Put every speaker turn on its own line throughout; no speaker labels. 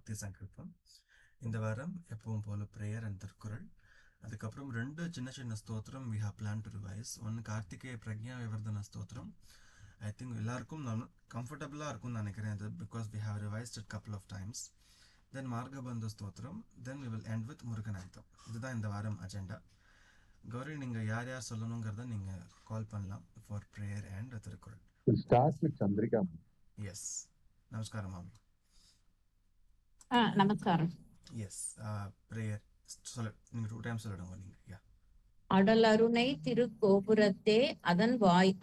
பக்தி சங்கல்பம். இந்த வாரம் எப்பவும் போல பிரேயர் அண்ட் திருக்குறள், அதுக்கப்புறம் 2 சின்ன சின்ன ஸ்தோத்திரம் we have planned to revise. ஒன்று கார்த்திகேய பிரக்ஞா விவர்தன ஸ்தோத்திரம். ஐ திங்க் எல்லாருக்கும் நான் கம்ஃபர்டபுளாக இருக்கும்னு நினைக்கிறேன் அது, because we have revised it couple of times. தென் மார்கபந்த ஸ்தோத்திரம், தென் we will end with முருகனாயுதம். இதுதான் இந்த வாரம் அஜெண்டா. கௌரி, நீங்கள் யார் யார் சொல்லணுங்கிறத நீங்கள் கால் பண்ணலாம் for prayer and Thirukkural.
Start with Chandrika.
Yes. நமஸ்காரம் மாமி.
நமஸ்காரம்.
எஸ், ப்ரேயர் சொல்ல நீங்கள் 2 times சொல்லிடுங்க நீங்கள். யா.
அடலருணை திருக்கோபுரத்தே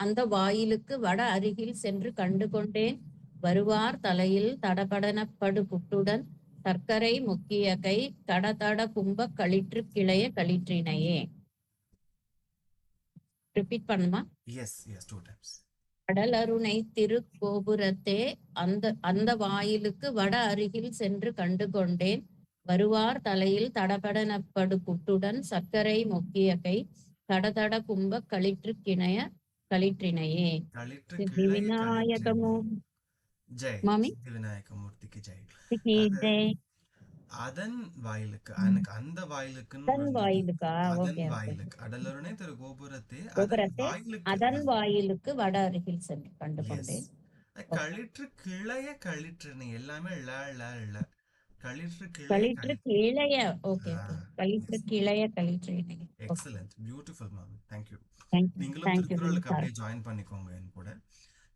அந்த வாயிலுக்கு வட அருகில் சென்று கண்டு கொண்டேன். வருவார் தலையில் தடபடனப்படு புட்டுடன் சர்க்கரை முக்கிய கை தடதட கும்ப களிற்று கிளைய களிற்றினையே. ரிப்பீட் பண்ணுமா?
Yes yes, 2 times.
அடலருணை திருக்கோபுரத்தே அந்த வாயிலுக்கு வட அருகில் சென்று கண்டு கொண்டேன். வருவார் தலையில் தடபடனப்படு புட்டுடன் சர்க்கரை முக்கிய கை தடதட கும்ப களிற்று கிணைய களிற்றினையே. விநாயகமூ
ஜெய்
மாமி
விநாயகமூர்த்திக்கு ஜெய்.
ஜெய்.
அதன் வாயிலுக்கு, எனக்கு அந்த வாயிலுக்குன்னு
அதன் வாயிலுக்கா?
அதன்
ஓகே.
வாயிலுக்கு அடலருணை திரு கோபுரத்தே
கோபுரத்தே
வாயிலுக்கு
அதன் வாயிலுக்கு வட அருகில் சென்று கண்டு கொண்டேன்.
களிற்று கிளைய களிற்றினை எல்லாமே களிற்று
களிற்று கிளைய. Okay okay. களிற்று கிளைய களிற்றினை.
எக்ஸலென்ட், பியூட்டிஃபுல் மாமி, தேங்க் யூ.
தேங்க்யூ.
நீங்களும் திருக்குறளுக்கு அப்படியே ஜாயின் பண்ணிக்கோங்க என் கூட.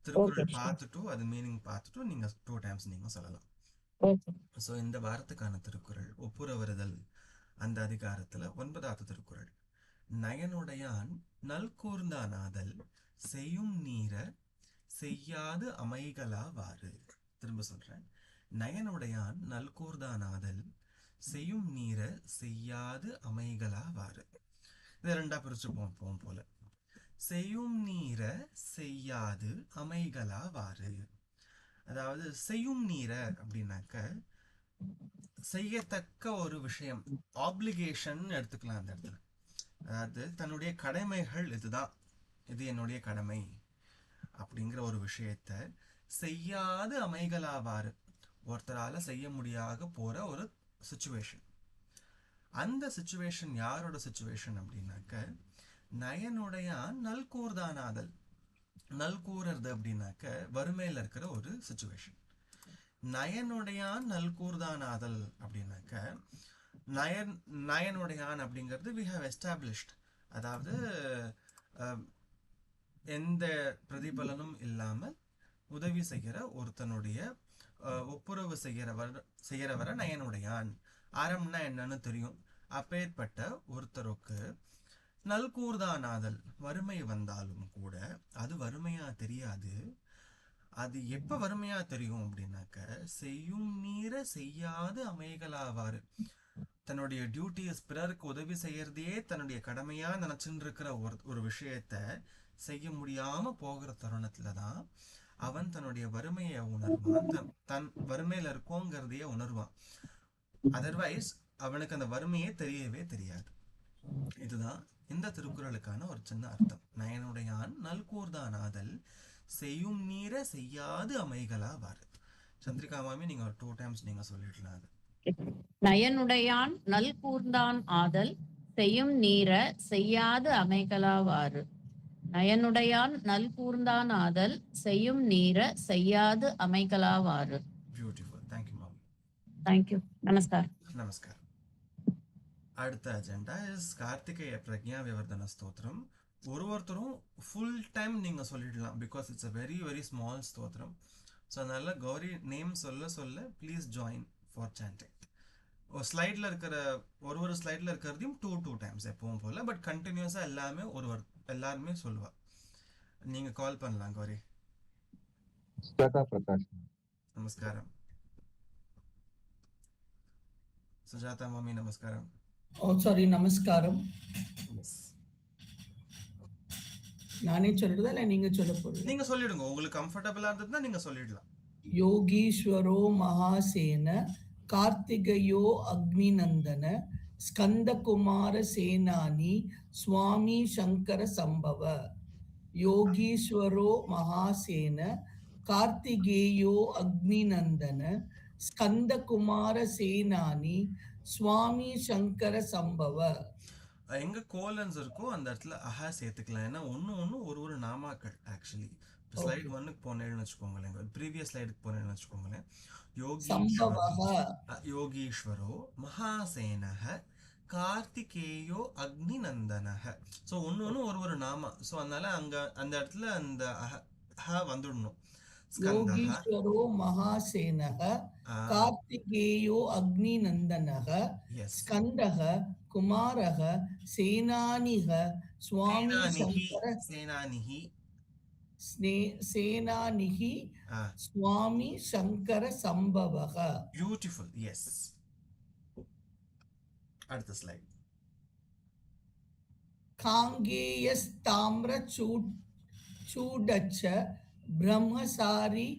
திருக்குறள் பார்த்துட்டு அது மீனிங் பார்த்துட்டு நீங்க 2 times நீங்க சொல்லலாம். ஸோ இந்த வாரத்துக்கான திருக்குறள் ஒப்புரவருதல், அந்த அதிகாரத்துல 9வது திருக்குறள். நயனுடையான் நல்கூர்ந்தானாதல் செய்யும் நீர செய்யாது அமைகளாவாறு. திரும்ப சொல்றேன். நயனுடையான் நல்கூர்ந்தானாதல் செய்யும் நீர செய்யாது அமைகளாவாறு. இது 2ஆ பிரிச்சு போவோம் போல. செய்யும் நீர செய்யாது அமைகளாவாறு, அதாவது செய்யும் நீர அப்படின்னாக்க செய்யத்தக்க ஒரு விஷயம், ஆப்ளிகேஷன் எடுத்துக்கலாம் அந்த இடத்துல. அதாவது தன்னுடைய கடமைகள், இதுதான் இது என்னுடைய கடமை அப்படிங்கிற ஒரு விஷயத்த செய்யாது அமைகளாவாறு, ஒருத்தரால செய்ய முடியாத போற ஒரு சிச்சுவேஷன். அந்த சிச்சுவேஷன் யாரோட சிச்சுவேஷன் அப்படின்னாக்க நயனுடைய நல்கூர்தானாதல். நல்கூறது அப்படின்னாக்க வறுமையில இருக்கிற ஒரு சிச்சுவேஷன். நயனுடையான் நல்கூர்தானாதல் அப்படின்னாக்க நயனுடையான் அப்படிங்கிறது we have established, அதாவது எந்த பிரதிபலனும் இல்லாமல் உதவி செய்கிற ஒருத்தனுடைய ஒப்புரவு செய்கிறவரை நயனுடையான். அறம்னா என்னன்னு தெரியும். அப்பேற்பட்ட ஒருத்தருக்கு நல்கூர்தானாதல், வறுமை வந்தாலும் கூட அது வறுமையா தெரியாது. அது எப்ப வறுமையா தெரியும் அப்படின்னாக்க செய்யும் நீர செய்யாது அமைகளாவாறு, தன்னுடைய டியூட்டிஸ் பிறருக்கு உதவி செய்யறதையே தன்னுடைய கடமையா நினைச்சுட்டு இருக்கிற ஒரு விஷயத்த செய்ய முடியாம போகிற தருணத்துலதான் அவன் தன்னுடைய வறுமையை உணர்வான், தன் வறுமையில இருக்கோங்கிறதையே உணர்வான். அதர்வைஸ் அவனுக்கு அந்த வறுமையே தெரியவே தெரியாது. இதுதான் இந்த திருக்குறளுக்கான ஒரு சின்ன அர்த்தம். நயனுடையான் நல்கூர்தானாதல் செய்யும் நீர செய்யாது அமைகளாவாறு. சந்திரிகா மாமி, நீங்க 2 times நீங்க சொல்லிடலாம் அது.
நயனுடையான் நல்கூர்ந்தான் ஆதல் செய்யும் நீர செய்யாது அமைகளாவாறு. நயனுடையான் நல்கூர்ந்தான் ஆதல் செய்யும் நீர செய்யாது அமைகளாவாறு.
பியூட்டிஃபுல், தேங்க்யூ மாமி.
தேங்க்யூ. நமஸ்காரம்.
நமஸ்காரம். அடுத்த அஜெண்டா இஸ் கார்த்திகேய பிரக்ஞா விவர்தன ஸ்தோத்திரம். ஒருத்தரும் ஃபுல் டைம் நீங்க சொல்லிடலாம், because it's a very very small ஸ்தோத்திரம். ஸோ அதனால கௌரி நேம் சொல்ல சொல்ல ப்ளீஸ் ஜாயின் ஃபார் சாண்டிங். ஸ்லைடில் இருக்கிற ஒரு ஸ்லைடில் இருக்கிறதையும் 2 times எப்பவும் போல, பட் கண்டினியூஸாக எல்லாருமே சொல்லுவா. நீங்க கால் பண்ணலாம் கௌரி. நமஸ்காரம். சுஜாதா மாமி நமஸ்காரம்.
நமஸ்காரம். நானே சொல்றதா இல்ல நீங்க சொல்ல போறீங்க?
நீங்க சொல்லிடுங்க, உங்களுக்கு கம்ஃபர்டபிளா இருந்ததுன்னா நீங்க சொல்லிடலாம்.
யோகீஸ்வரோ மகாசேன கார்த்திகயோ அக்னிநந்தன ஸ்கந்தகுமார சேனானி சுவாமி சங்கர சம்பவ. யோகீஸ்வரோ மகாசேன கார்த்திகேயோ அக்னிநந்தன ஸ்கந்தகுமார சேனானி சுவாமி சங்கர சம்பவ.
எங்க கோலன்ஸ் இருக்கோ அந்த இடத்துல அஹ சேர்த்துக்கலாம். ஏன்னா ஒன்று ஒரு நாமாக்கள் ஆக்சுவலி. இப்போ ஸ்லைட்
Okay.
1க்கு போனேன்னு வச்சுக்கோங்களேன், ப்ரீவியஸ் ஸ்லைடுக்கு போனேன்னு வச்சுக்கோங்களேன்.
சம்பவः
யோகீஸ்வரோ மகாசேனஹ கார்த்திகேயோ அக்னிநந்தனஹ. ஸோ ஒன்று ஒரு நாமா. ஸோ அதனால அந்த இடத்துல அந்த அஹ வந்துடணும். ஸ்கந்தஹ.
யோகீஸ்வரோ மகாசேனः கார்த்திகேயோ அக்னிநந்தனः
எஸ்.
ஸ்கந்தः குமாரः சேனானிः சுவாமி சங்கர
சேனானிஹி.
சேனானிஹி சுவாமி சங்கர சம்பவः.
பியூட்டிஃபுல். எஸ். அடுத்த ஸ்லைட்.
காங்கேயஸ்தாம்ர சூடச்ச பிரம்மசாரி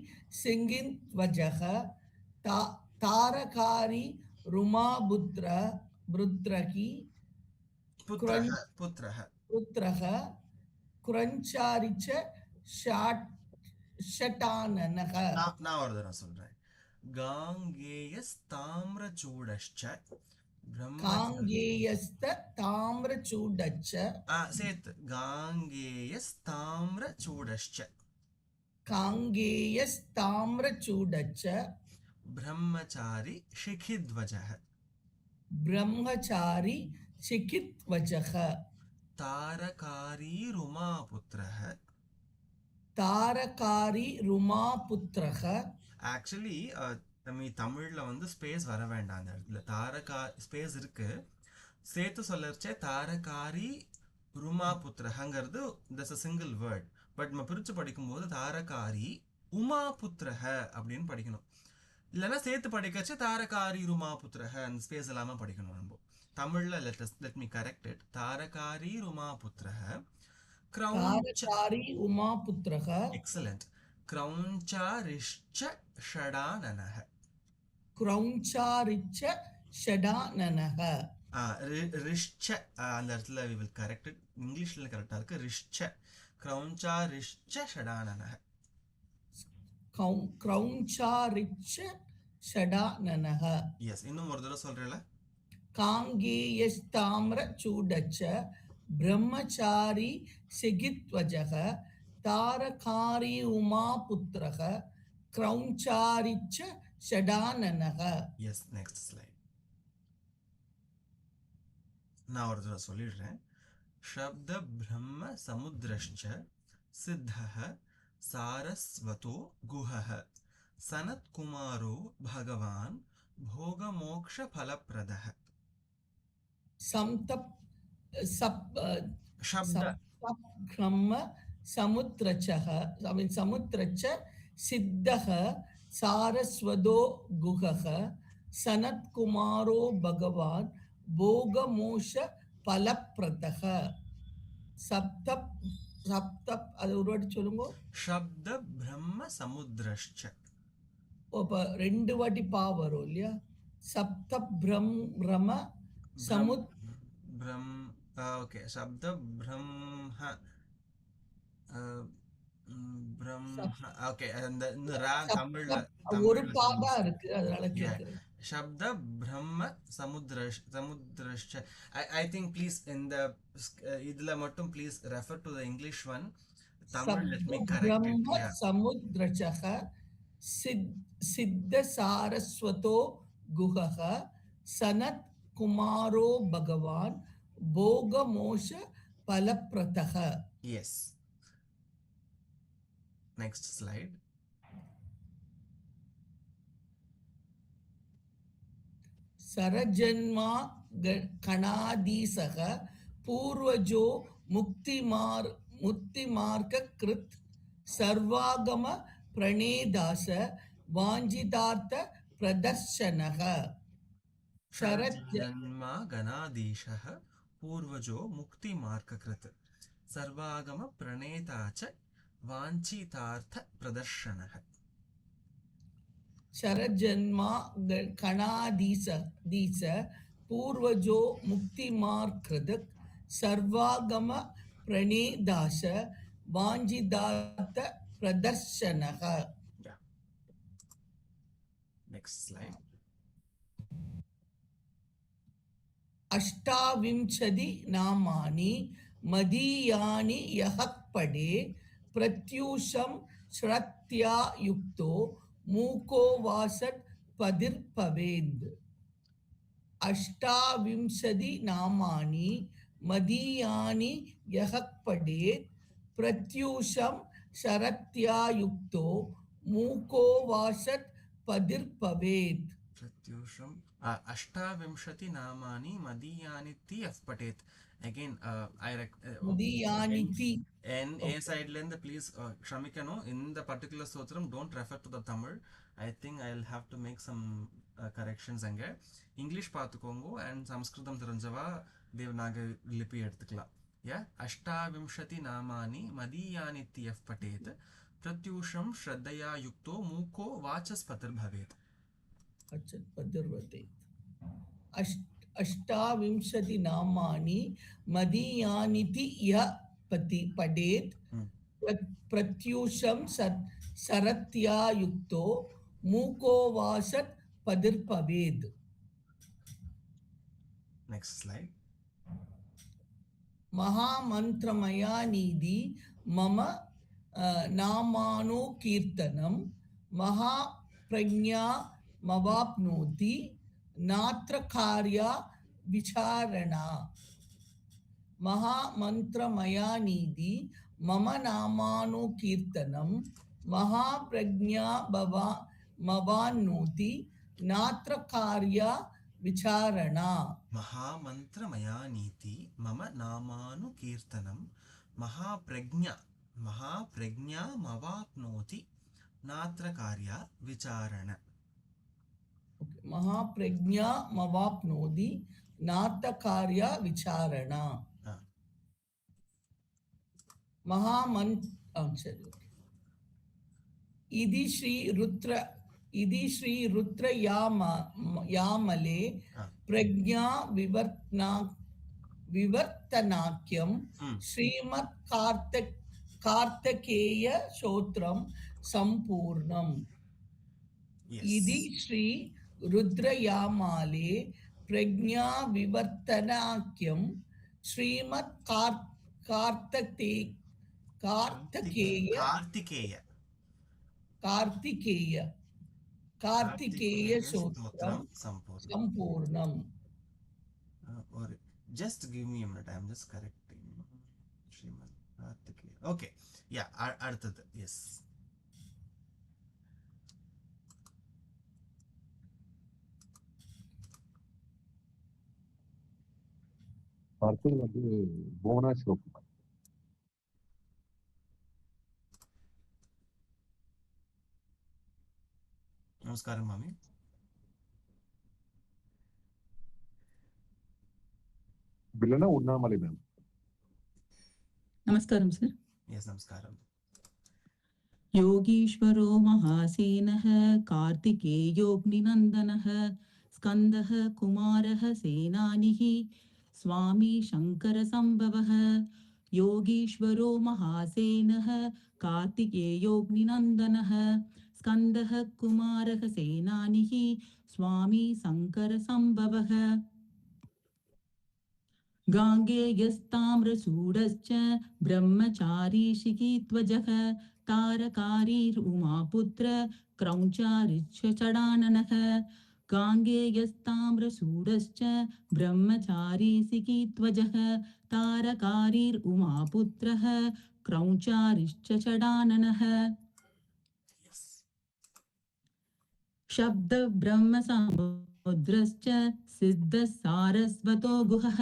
சிங்கிந்த்வஜः தாரகாரி ருமாபுத்ரகி புத்ரஹ குரஞ்சாரிச்ச ஷட்டானனக.
நான் ஒரு தடவை சொல்றேன். காங்கேயஸ்தாம்ரச்சூடச்ச
காங்கேயஸ்த தாம்ரச்சூடச்ச
சேர்த்து காங்கேயஸ்தாம்ரச்சூடச்ச
காங்கேயஸ்தாம்ரச்சூடச்ச
பிரம்மச்சாரி ஷிகித்வஜः
பிரம்மச்சாரி சிகித்வஜः
தாரகாரி ருமாபுத்ரஹ.
தாரகாரி ருமாபுத்ரஹ.
ஆக்சுவலி தமிழ்ல வந்து ஸ்பேஸ் வர வேண்டாம் அந்த இடத்துல. தாரகா ஸ்பேஸ் இருக்கு, சேர்த்து சொல்லச்சே தாரகாரி ருமாபுத்ரஹங்கிறது that's a single word. But நம்ம பிரிச்சு படிக்கும்போது தாரகாரி உமாபுத்ரஹ அப்படின்னு படிக்கணும். இல்லைன்னா சேர்த்து படிக்கச்சு தாரகாரி ருமாபுத்ரஹ அந்த ஸ்பேஸ் இல்லாம படிக்கணும். நம்ம தமிழ்ல let me correct it. தாரகாரி ருமாபுத்ரஹ
தாரகாரி உமாபுத்ரஹ.
எக்ஸலென்ட். கிரௌஞ்சாரிஷ்ச ஷடானனஹ.
கிரௌஞ்சாரிச்ச ஷடானனஹ.
ரிஷ்ச அந்த இடத்துல we will correct it. இங்கிலீஷ்ல கரெக்டா இருக்கு. ரிஷ்ச கிரௌஞ்சாரிஷ்ச ஷடானனஹ.
கிரௌஞ்சாரிச்ச ஷடானனஹ.
எஸ். இன்னும் ஒரு தடவை சொல்றேல.
காங்கேயஸ்தாம்ர சூடச்ச பிரம்மச்சாரி சிகித்வஜः தாரகாரி உமாபுத்ரஹ கிரௌஞ்சாரிச்ச ஷடானனஹ.
எஸ். Next slide. நான் ஒரு தடவை சொல்லிடுறேன். சப்த பிரம்ம சமுத்ரஷ்ச சித்தஹ சாரஸ்வதோ குஹஹ சனத்குமாரோ பகவான் போகமோக்ஷ பலப்ரதஹ.
பிரம்ம சமுத்ரச்சः சமுத்ரச்ச சித்தः சாரஸ்வதோ குஹः சனத்குமாரோ பகவான் போகமோஷ பலப்ரதஹ. சப்தப் அது ஒரு வாட்டி சொல்லுங்க.
சப்த பிரம்ம சமுத்ரஷ்ச.
இப்ப ரெண்டு வாட்டி பா வரும் இல்லையா? சப்த பிரம்ம சமுத்
ஓகே. சப்த பிரம்ம பிரம்ம. ஓகே. அந்த தமிழ்ல
ஒரு பாதா இருக்கு, அதனால கேக்குறேன்.
சப்த பிரம்ம சமுத்ரஷ்ச. I think please இந்த இதுல மட்டும் please refer to the English one. Tamil let me correct it.
பிரம்ம சமுத்ரச்சः சித்த சாரஸ்வதோ குஹः சனத் குமாரோ பகவான் போகமோஷ பலப்ரதஹ.
Yes. Next slide.
சரஜன்மா கணாதீசக பூர்வஜோ முக்திமார்க்க கிருத் சர்வாகம பிரணேதாச வாஞ்சிதார்த்த பிரதர்ஷனக.
சரஜன்மா கணாதீசக பூர்வஜோ முக்திமார்க்க கிருத் சர்வாகம பிரணேதாச்ச வாஞ்சிதார்த்த பிரதர்ஷனக.
சரஜன்மா கணாதீச பூர்வஜோ முக்திமார்க்கிருத் சர்வாகம பிரணேதாச வாஞ்சிதார்த்த பிரதர்ஷனக.
Next slide.
अष्टाविंशति नामानि मदीयानि यः पठेत् प्रत्यूषं श्रद्धया युक्तो मूको वासत् पदिर्भवेत्. अष्टाविंशति नामानि मदीयानि यः पठेत् प्रत्यूषं श्रद्धया युक्तो मूको वासत् पदिर्भवेत्.
प्रत्यूषम अष्टाविंशति नामानि मदीयानिति यः पठेत्. Again,
मदीयानिति
A side length, please kshamikano. In the particular sotram, don't refer to the Tamil. I think I'll have to make some corrections ange. English paathukongo and Sanskritam therunjava Devanagari lipi eduthukala. Yeah, अष्टाविंशति नामानि मदीयानिति यः पठेत् प्रत्यूषं श्रद्धया युक्तो मूको वाचस्पतिर्भवेत्.
अष्टाविंशति नामानि मदीयानिति यः पठेत् प्रत्यूषं शरत्या युक्तो मूको वासत् पदिर्भवेत्.
Next slide.
महामन्त्रमयानिधि मम नामानो कीर्तनं महाप्रज्ञा मवाप्नोति नात्र कार्या विचारणा. महामन्त्रमयानिधि मम नामानो कीर्तनं महाप्रज्ञा मवाप्नोति नात्र कार्या विचारणा.
महामन्त्रमयानीति मम नामानुकीर्तनं महाप्रज्ञा मवाप्नोति नात्र कार्या विचारण.
महाप्रज्ञा मवाप्नोति नात्र कार्या विचारण. इति श्री रुद्र यामले प्रज्ञा विवर्तनाख्यं श्रीमत् कार्तिकेय स्तोत्रं संपूर्णम्. इति श्री रुद्र यामले प्रज्ञा विवर्तनाख्यं श्रीमत् कार्तिकेय स्तोत्रं संपूर्णम्.
Or just give me a minute, I'm just correcting. Srimad Kartikeya. Okay, yeah, அடுத்தது. Yes.
அடுத்தது வந்து புவனா சிவகுமார்.
நமஸ்காரம் மாமி.
இல்லைன்னா உண்ணாமலை மேம்.
नमस्कारं सर.
Yes, नमस्कारम.
योगीश्वरो महासेनः कार्तिकेयोऽग्निनन्दनः स्कन्दः कुमारः सेनानिः स्वामी शङ्करसम्भवः. योगीश्वरो महासेनः कार्तिकेयोऽग्निनन्दनः स्कन्दः कुमारः सेनानिः स्वामी शङ्करसम्भवः. गाङ्गेयस्ताम्रचूडश्च ब्रह्मचारी शिखीध्वजः तारकारीरुमापुत्र क्रौञ्चारिच्छडाननः. गाङ्गेयस्ताम्रचूडश्च ब्रह्मचारी शिखीध्वजः तारकारीरुमापुत्रः क्रौञ्चारिश्चडाननः. शब्दब्रह्मसमुद्रश्च सिद्धसारस्वतो गुहः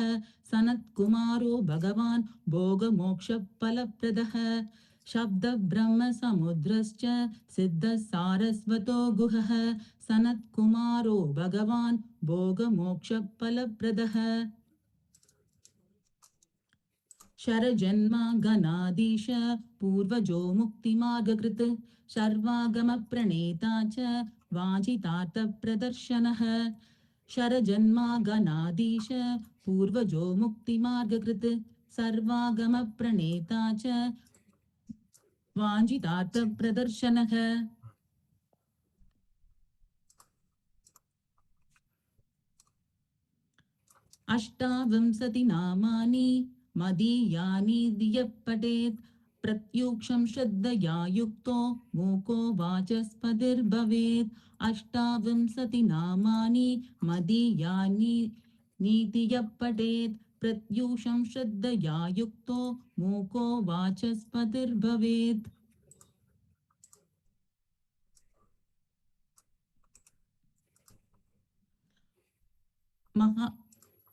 सनत्कुमारो भगवान् भोगमोक्षफलप्रदः. शब्दब्रह्मसमुद्रश्च सिद्धसारस्वतो गुहः सनत्कुमारो भगवान् भोगमोक्षफलप्रदः. शरजन्मा गणाधीश पूर्वजो मुक्तिमार्गकृत् सर्वागमप्रणेता च वाञ्छितार्थप्रदर्शनः. शरजन्मा गणाधीश पूर्वजो मुक्तिमार्गकृत् सर्वागमप्रणेता च वाञ्छितार्थप्रदर्शनः. अष्टाविंशति नामानि मदीयानि धियः पठेत् प्रत्यूक्षं श्रद्धया युक्तो मूको वाचस्पतिर्भवेत् अष्टाविंशति नामानि मदीयानि धियः पठेत् प्रत्यूषं श्रद्धया युक्तो मूको वाचस्पतिर्भवेत्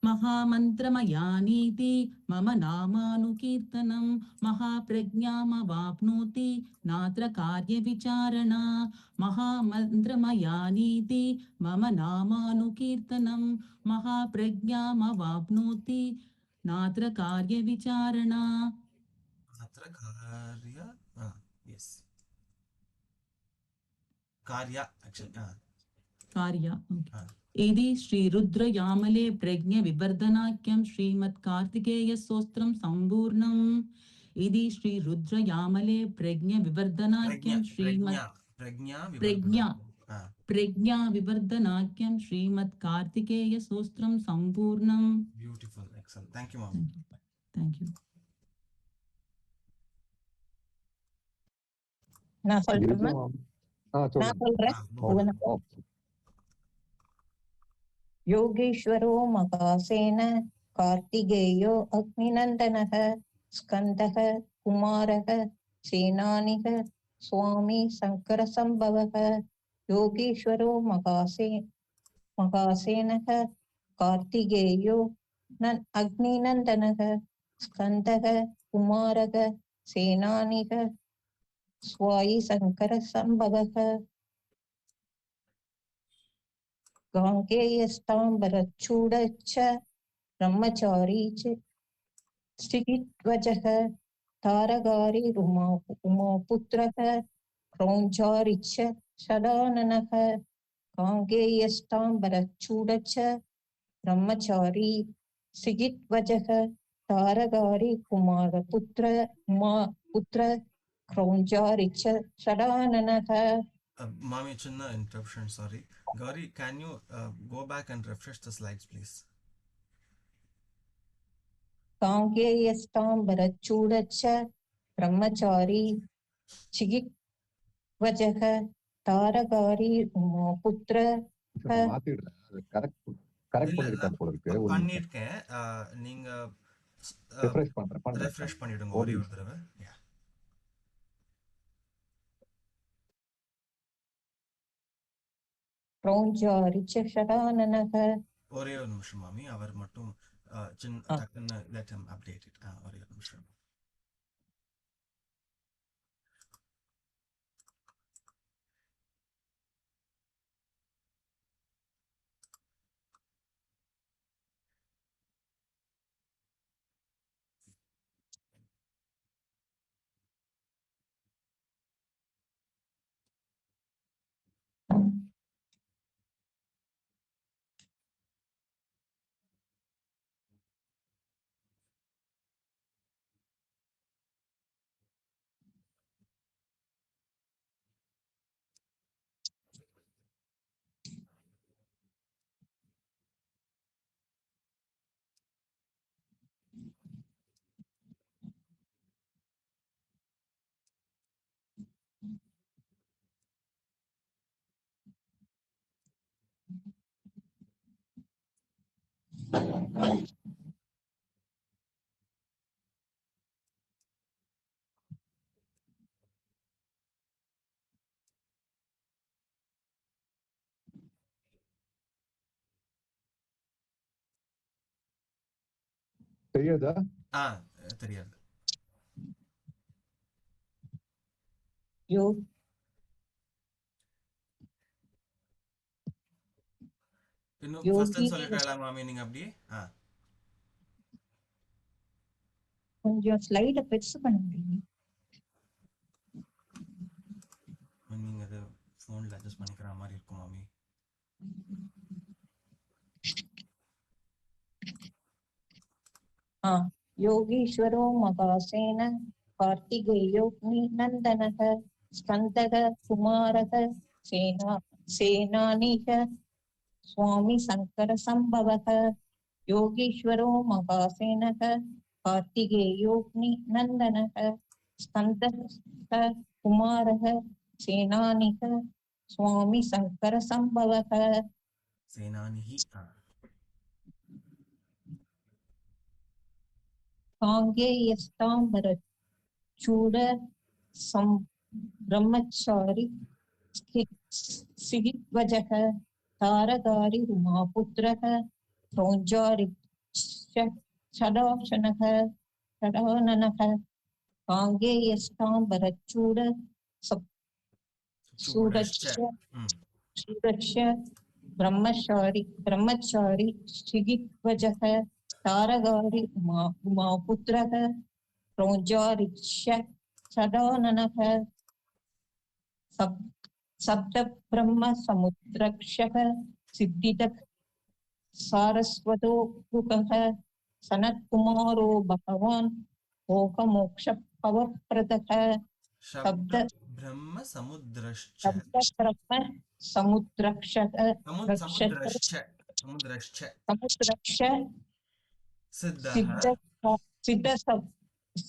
महामन्त्रमयानीति मम नामानुकीर्तनं महाप्रज्ञामवाप्नोति नात्र कार्यविचारणा महामन्त्रमयानीति मम नामानुकीर्तनं महाप्रज्ञामवाप्नोति नात्र कार्यविचारणा
अत्र कार्य yes कार्य actually
कार्य इति श्रीरुद्रयामले प्रज्ञविवर्धनाख्यं श्रीमत्कार्तिकेयस्तोत्रं सम्पूर्णम् इति श्रीरुद्रयामले प्रज्ञविवर्धनाख्यं प्रज्ञाविवर्धनाख्यं श्रीमत्कार्तिकेयस्तोत्रं सम्पूर्णम्
beautiful excellent thank you mom
thank you
நான் சொல்லட்டுமா? நான் சொல்றேன். योगेश्वरो मकासेन कार्तिकेयो अग्निनन्दनः स्कन्दः कुमारः सेनानिः स्वामी शङ्करसम्भवः योगेश्वरो मकासेनः कार्तिकेयो अग्निनन्दनः स्कन्दः कुमारः सेनानिः स्वामी शङ्करसम्भवः गाङ्गेयस्ताम्बरचूडश्च ब्रह्मचारी च स्थितिध्वजः तारगारी उमापुत्रः क्रौञ्चारी च षडाननः गाङ्गेयस्ताम्बरचूडश्च ब्रह्मचारी स्थितिध्वजः तारगारी उमापुत्र क्रौञ्चारी च षडाननः
Mommy, chinna interruption, sorry. Gauri, can you go back and refresh the slides, please?
काङ्गेयस्ताम्बरचूडश्च ब्रह्मचारी चिगित्वजः तारगारी उमापुत्र
பண்ணிருக்கேன் நீங்க ரெஃப்ரெஷ் பண்ணிடுங்க ஒரே ஒரு தடவை ஒரே ஒரு நிமிஷம் மாமி அவர் மட்டும் சின்ன டக்குன்னு let him update it ஒரே ஒரு நிமிஷம்
தெரியாதா?
தெரியாது. இன்னும் ஃபர்ஸ்ட் சொல்லிட்டலாம் மாமி நீங்க அப்படியே
கொஞ்சம் ஸ்லைட பெருசு பண்ண முடியும்.
நீங்க அது ஃபோன்ல அட்ஜஸ்ட் பண்ணிக்கிற மாதிரி இருக்கும் மாமி.
योगीश्वरो मगासेन कार्तिकेयो नंदनः स्कन्दः कुमारः सेनानीः स्वामी शङ्करसम्भवः योगीश्वरो महासेनः कार्तिकेयोऽग्निनन्दनः स्कन्दः कुमारः सेनानिः स्वामी शङ्करसम्भवः
सेनानिः
काङ्गेयस्ताम्बरचूड ब्रह्मचारी सिगिध्वजः तारकारि उमापुत्रः षडाननः काङ्गेयस्ताम्बरचूड
चूडश्च
सूरक्ष ब्रह्मचारी सिगिध्वजः तारकारि उमापुत्रः षडाननः सप्तब्रह्म समुद्रक्षः सिद्धितः सारस्वतो गुहः सनत्कुमारो भगवान् भोगमोक्षपवप्रदः
शब्द ब्रह्म समुद्रश्च
समुद्रक्षः
समुद्रश्च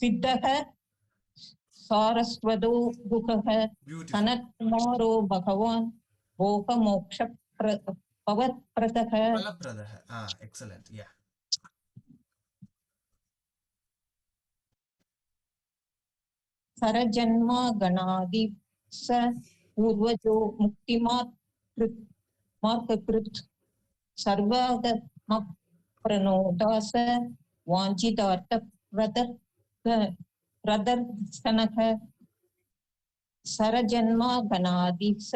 सिद्धः सारस्वतो गुहः सनत्कुमारो भगवान् भोगमोक्षपवप्रदः
फलप्रदः excellent yeah
सरजन्मा गणादि स पूर्वजो मुक्तिमार्गकृत् सर्वागमप्रणोदास वाञ्छितार्थप्रदर्शनः सरजन्मा गणादि स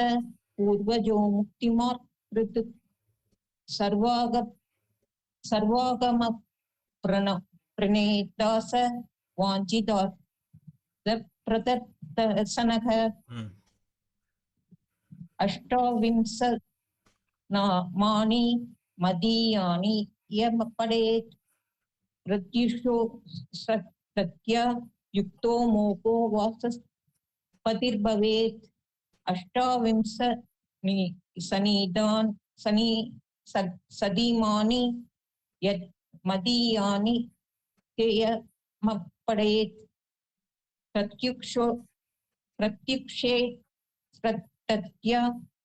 पूर्वजो मुक्तिमार्गकृत् सर्वागमप्रणेदास वाञ्छितार्थप्रदर्शनः अष्टाविंशनामानि मदीयानि यम पडेत् प्रत्युषो सत्य युक्तो मोको वाचस्पतिर्भवेत् अष्टाविंशनि सदीमानि यत् मदीयानि ते यमपडेत् प्रत्युक्षे प्रत्यय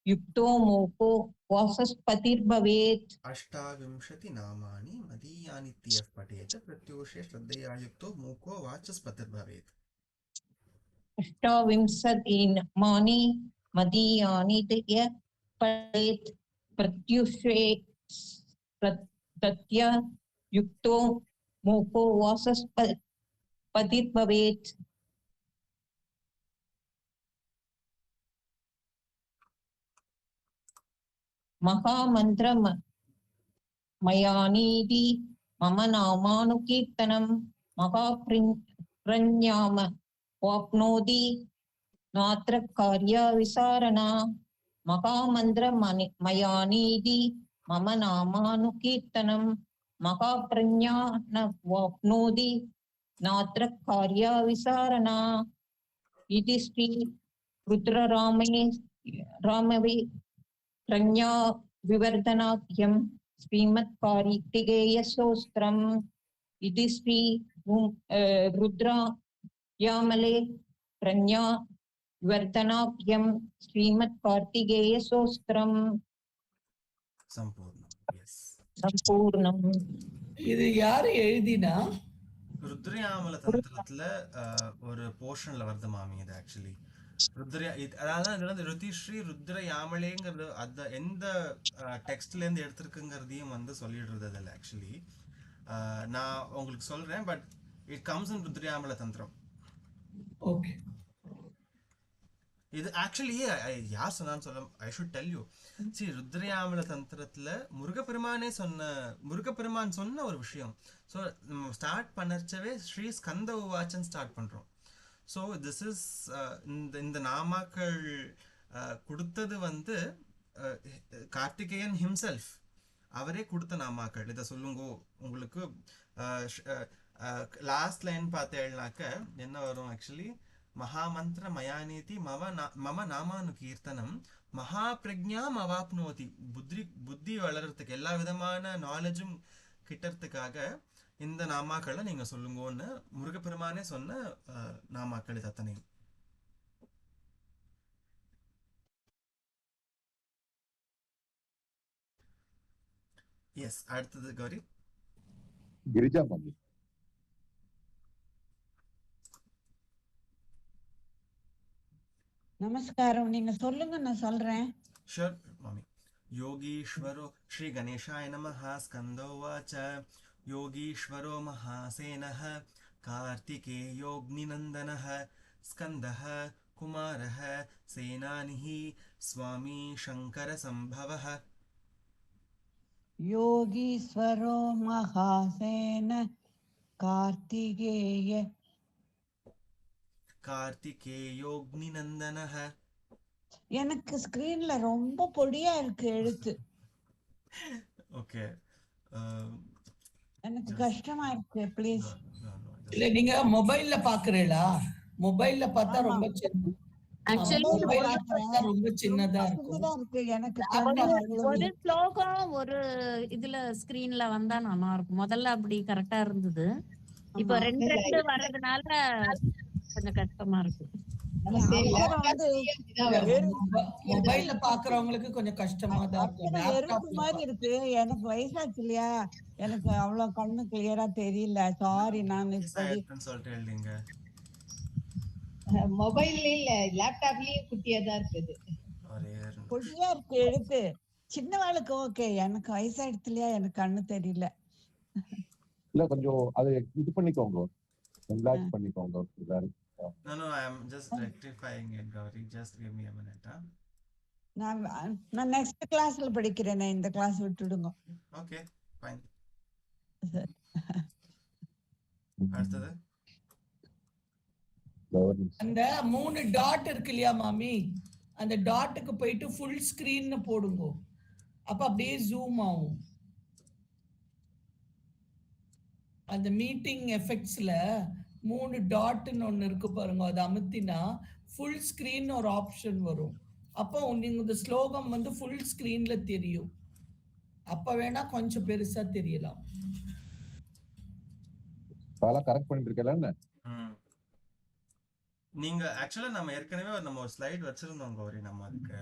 युक्तो मोको वाचस्पतिर्भवेत्
अष्टाविंशति नामानि मदीयानि इत्येव पठेत् प्रत्यूषे श्रद्धया युक्तो मूको वाचस्पतिर्भवेत्
अष्टाविंशति नामानि मदीयानि इत्येव पठेत् प्रत्युषे श्रद्धया युक्तो मूको वाचस्पतिर्भवेत् महामंत्र मयानीति मम नामानुकीर्तनं महाप्रज्ञाम वाप्नोति नात्र कार्यविसारणा महामंत्र मयानीति मम नामानुकीर्तनं महाप्रज्ञान वाप्नोति नात्र कार्यविसारणा इति श्री रुद्ररामवे प्रज्ञा विवर्धनाख्यं श्रीमत्कार्तिकेयस्तोत्रम् इति श्री रुद्रयामले प्रज्ञा विवर्धनाख्यं श्रीमत्कार्तिकेयस्तोत्रम् சம்பூர்ணம்.
இது யாரு எழுதினா?
ருத்ரயாமல தந்திரத்துல ஒரு போர்ஷன்ல வருது மாமி. இது ஆக்சுவலி அதாவது ருதிஸ்ரீ ருத்ரயாமலேங்கிறது அந்த எந்த டெக்ஸ்ட்ல இருந்து எடுத்திருக்குங்கிறதையும் வந்து சொல்லிடுறது அதில். ஆக்சுவலி நான் உங்களுக்கு சொல்றேன், பட் இட் கம்ஸ் இன் ருத்ரயாமல தந்திரம்.
ஓகே.
இது ஆக்சுவலி யார் சொன்னான்னு சொல்ல, ஐ ஷுட் டெல் யூ. சரி, ருத்ரயாமல தந்திரத்துல முருகப்பெருமான் சொன்ன ஒரு விஷயம். ஸோ நம்ம ஸ்டார்ட் பண்ணச்சவே ஸ்ரீ ஸ்கந்த உவாச்சன் ஸ்டார்ட் பண்றோம். ஸோ திஸ் இஸ் இந்த நாமாக்கள் கொடுத்தது வந்து கார்த்திகேயன் ஹிம்செல்ஃப், அவரே கொடுத்த நாமாக்கள். இதை சொல்லுங்கோ. உங்களுக்கு லாஸ்ட் லைன் பார்த்தேன்னாக்க என்ன வரும்? ஆக்சுவலி மகாமந்திர மயானீதி மம நாமானு கீர்த்தனம் மகா பிரஜாம் அவாப்னோதி. புத்தி வளர்றதுக்கு, எல்லா விதமான நாலேஜும் கிட்டறதுக்காக இந்த நாமாக்களை நீங்க சொல்லுங்கன்னு முருகப்பெருமானே சொன்ன நாமாக்கள் இது அத்தனையும். எஸ், அடுத்தது கௌரி.
గిరిజా మమ్మీ.
நமஸ்காரம், நீங்க சொல்லுங்க, நான் சொல்றேன்.
ஷூர் மாமி. योगीश्वरो श्री गणेशाय नमः. स्कन्दोवाच योगीश्वरो महासेनः कार्तिकेयोऽग्निनन्दनः स्कन्दः कुमारः सेनानिः स्वामी शङ्करसम्भवः.
யோகீஸ்வரோ மகாசேன கார்த்திகேய
कार्तिकेयोऽग्निनन्दनः.
எனக்கு ஸ்கிரீன்ல ரொம்ப பொடியா இருக்கு எழுத்து.
ஓகே,
எனக்கு கஷ்டமா இருக்கு, ப்ளீஸ்.
இல்ல நீங்க மொபைல்ல பாக்குறீங்களா? மொபைல்ல பார்த்தா
ஆமா.
ரொம்ப சின்ன.
ஆக்சுவலி
மொபைல்ல பார்த்தா ரொம்ப சின்னதா இருக்கும்.
சின்னதா இருக்கு எனக்கு.
ஒரு ஸ்லோகம் ஒரு இதுல ஸ்கிரீன்ல வந்தா நல்லா இருக்கும். முதல்ல அப்படி கரெக்டா இருந்தது. இப்ப
ஆமா.
ரெண்டு ரெண்டு வர்றதுனால கொஞ்சம் கஷ்டமா இருக்கு.
அப்புறம் வந்து
மொபைல்ல பாக்குறவங்களுக்கு கொஞ்சம் கஷ்டமா தான் இருக்கும்.
அப்புறம் எறும்பு மாதிரி இருக்கு. எனக்கு வயசாச்சு இல்லையா, எனக்கு அவ்வளவு கண்ணு கிளியரா தெரியல. சாரி, நான் இப்படி
சொல்லிட்டு எழுதிங்க.
மொபைல்ல இல்ல, லேப்டாப்லயும் குட்டியா தான் இருக்குது.
பொடியா இருக்கு எழுத்து. சின்னவாளுக்கு ஓகே, எனக்கு வயசாயிடுச்சு இல்லையா, எனக்கு கண்ணு தெரியல.
இல்ல கொஞ்சம் அதை இது பண்ணிக்கோங்க, என்லார்ஜ் பண்ணிக்கோங்க.
No, I am just rectifying it, Gauri. Just give me a minute.
நான் நெக்ஸ்ட் கிளாஸ்ல படிக்கிறேன், இந்த கிளாஸ் விட்டுடுங்க.
Okay, fine.
சரி.
அடுத்தது
அந்த 3 டாட் இருக்கு இல்லையா மாமி, அந்த டாட்டுக்கு போயிட்டு ஃபுல் ஸ்கிரீன் போடுங்க. அப்ப அப்படியே ஜூம் ஆகும். அந்த மீட்டிங் எஃபெக்ட்ஸ்ல 3 டாட்னு ஒண்ணு இருக்கு பாருங்க, அதை அமுத்தினா ஃபுல் ஸ்கிரீன் ஒரு ஆப்ஷன் வரும். அப்போ நீங்க இந்த ஸ்லோகம் வந்து ஃபுல் ஸ்கிரீன்ல தெரியும். அப்ப வேணா கொஞ்சம் பெருசா தெரியலாம்.
அதெல்லாம் கரெக்ட் பண்ணிட்டு இருக்கல.
நீங்க ஆக்சுவலா நம்ம ஏற்கனவே நம்ம ஒரு ஸ்லைட் வச்சிருந்தோம் கௌரி, நம்ம அதுக்கு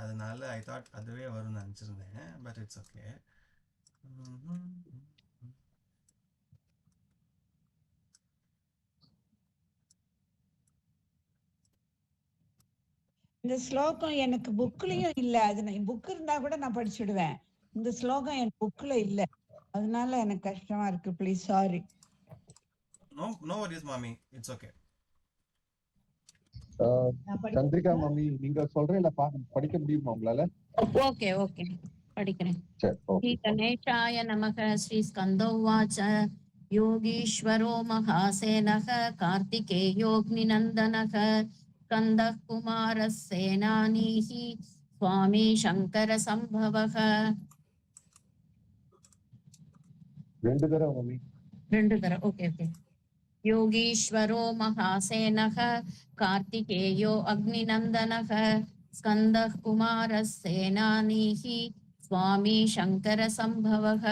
அதனால ஐ தாட் அதுவே வரும்னு நினைச்சிருந்தேன். But it's okay.
இந்த ஸ்லோகம் எனக்கு புக்லயும் இல்ல. அது புக் இருந்தா கூட நான் படிச்சுடுவேன். இந்த ஸ்லோகம் என் புக்ல இல்ல, அதனால எனக்கு கஷ்டமா இருக்கு. Please, sorry.
நோ வரிஸ் மாமி, இட்ஸ் ஓகே.
சந்திரிகா மாமி, நீங்க சொல்றீங்களா, படிக்க முடியுமா உங்களால?
ஓகே ஓகே, படிக்கிறேன்.
சரி,
ஸ்ரீ
ஓகே.
கணேशाय नमः. श्री स्कन्दोवाच योगीश्वरो महासेनः कार्तिकेयोऽग्निनन्दनः स्कन्दः कुमारः सेनानीः स्वामी शङ्करसम्भवः.
2 தடவை மாமி.
2 தடவை, ஓகே ஓகே. योगीश्वरो महासेनः कार्तिकेयो अग्निनन्दनः स्कन्दः कुमारः सेनानीः स्वामी शङ्करसम्भवः.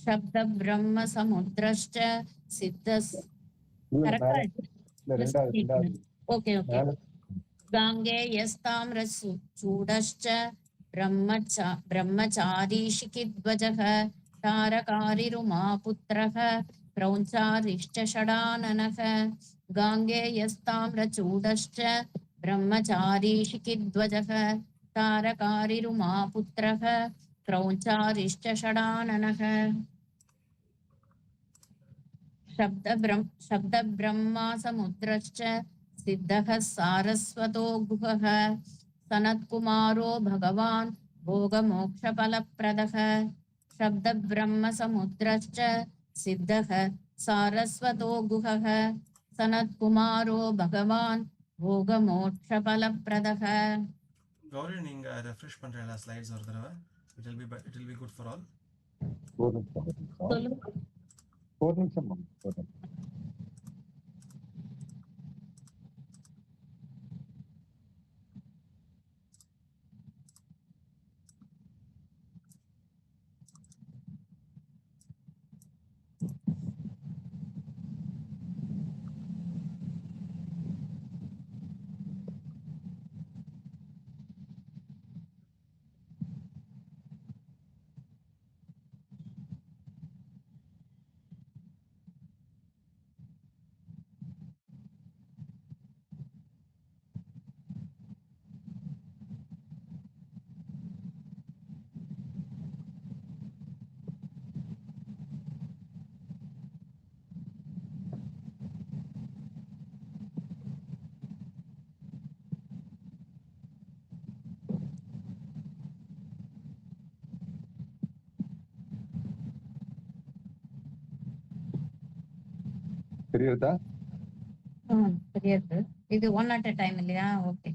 शब्दब्रह्मसमुद्रश्च सिद्धस् ओके ओके. गाङ्गेयस्ताम्रचूडश्च ब्रह्मचारीशिखिध्वजः तारकारिरुमापुत्रः क्रौञ्चारिश्च षडाननः. गाङ्गेयस्ताम्रचूडश्च ब्रह्मचारीशिखिध्वजः तारकारिरुमापुत्रः क्रौञ्चारिश्च षडाननः. शब्दब्रह्मा समुद्रश्च सिद्धः सारस्वतो गुहः सनत्कुमारो भगवान् भोगमोक्षफलप्रदः. शब्दब्रह्म समुद्रश्च सिद्धः सारस्वतो गुहः सनत्कुमारो भगवान् भोगमोक्षफलप्रदः.
கௌரி, நீங்க ரெஃப்ரெஷ் பண்றீங்களா ஸ்லைட்ஸ் ஒரு தடவை? It will be good for all.
ஒரு நிமிஷம் மாமி. தெரியுதா?
தெரியாது. இது ஒன் அட் a டைம் இல்லையா? ஓகே.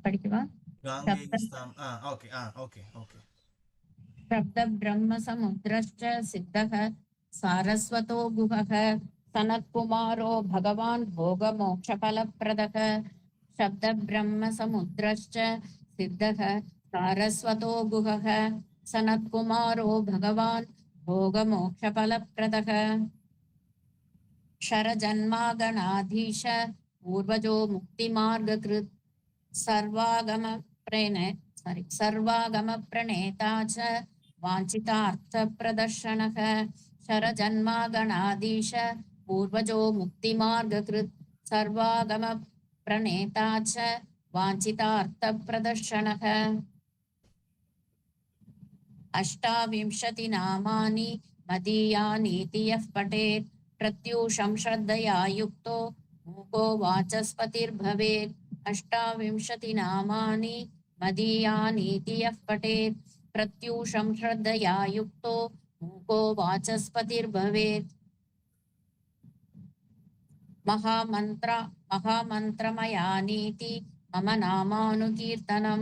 படிக்கவா?
गाङ्गेयस्ताम् ओके ओके ओके
शब्द ब्रह्म समुद्रश्च सिद्धः सारस्वतो गुहः सनत्कुमारो भगवान् भोगमोक्षफलप्रदः। शब्द ब्रह्म समुद्रश्च सिद्धः सारस्वतो गुहः सनत्कुमारो भगवान् भोगमोक्षफलप्रदः। शरजन्मागणाधीश पूर्वजो मुक्तिमार्गकृत् सर्वागमप्रणेता च वाञ्छितार्थप्रदर्शनः। शरजन्मागणाधीश पूर्वजो मुक्तिमार्गकृत् सर्वागमप्रणेता च वाञ्छितार्थप्रदर्शनः। 28 नामानि मदीयानीति यः पठेत् प्रत्यूषं श्रद्धया युक्तो मूको वाचस्पतिर्भवेत्। 28 नामानि मदीयानीति यः पठेत् प्रत्यूषं श्रद्धया युक्तो मूको वाचस्पतिर्भवेत्। महामन्त्रमयानीति मम नामानुकीर्तनं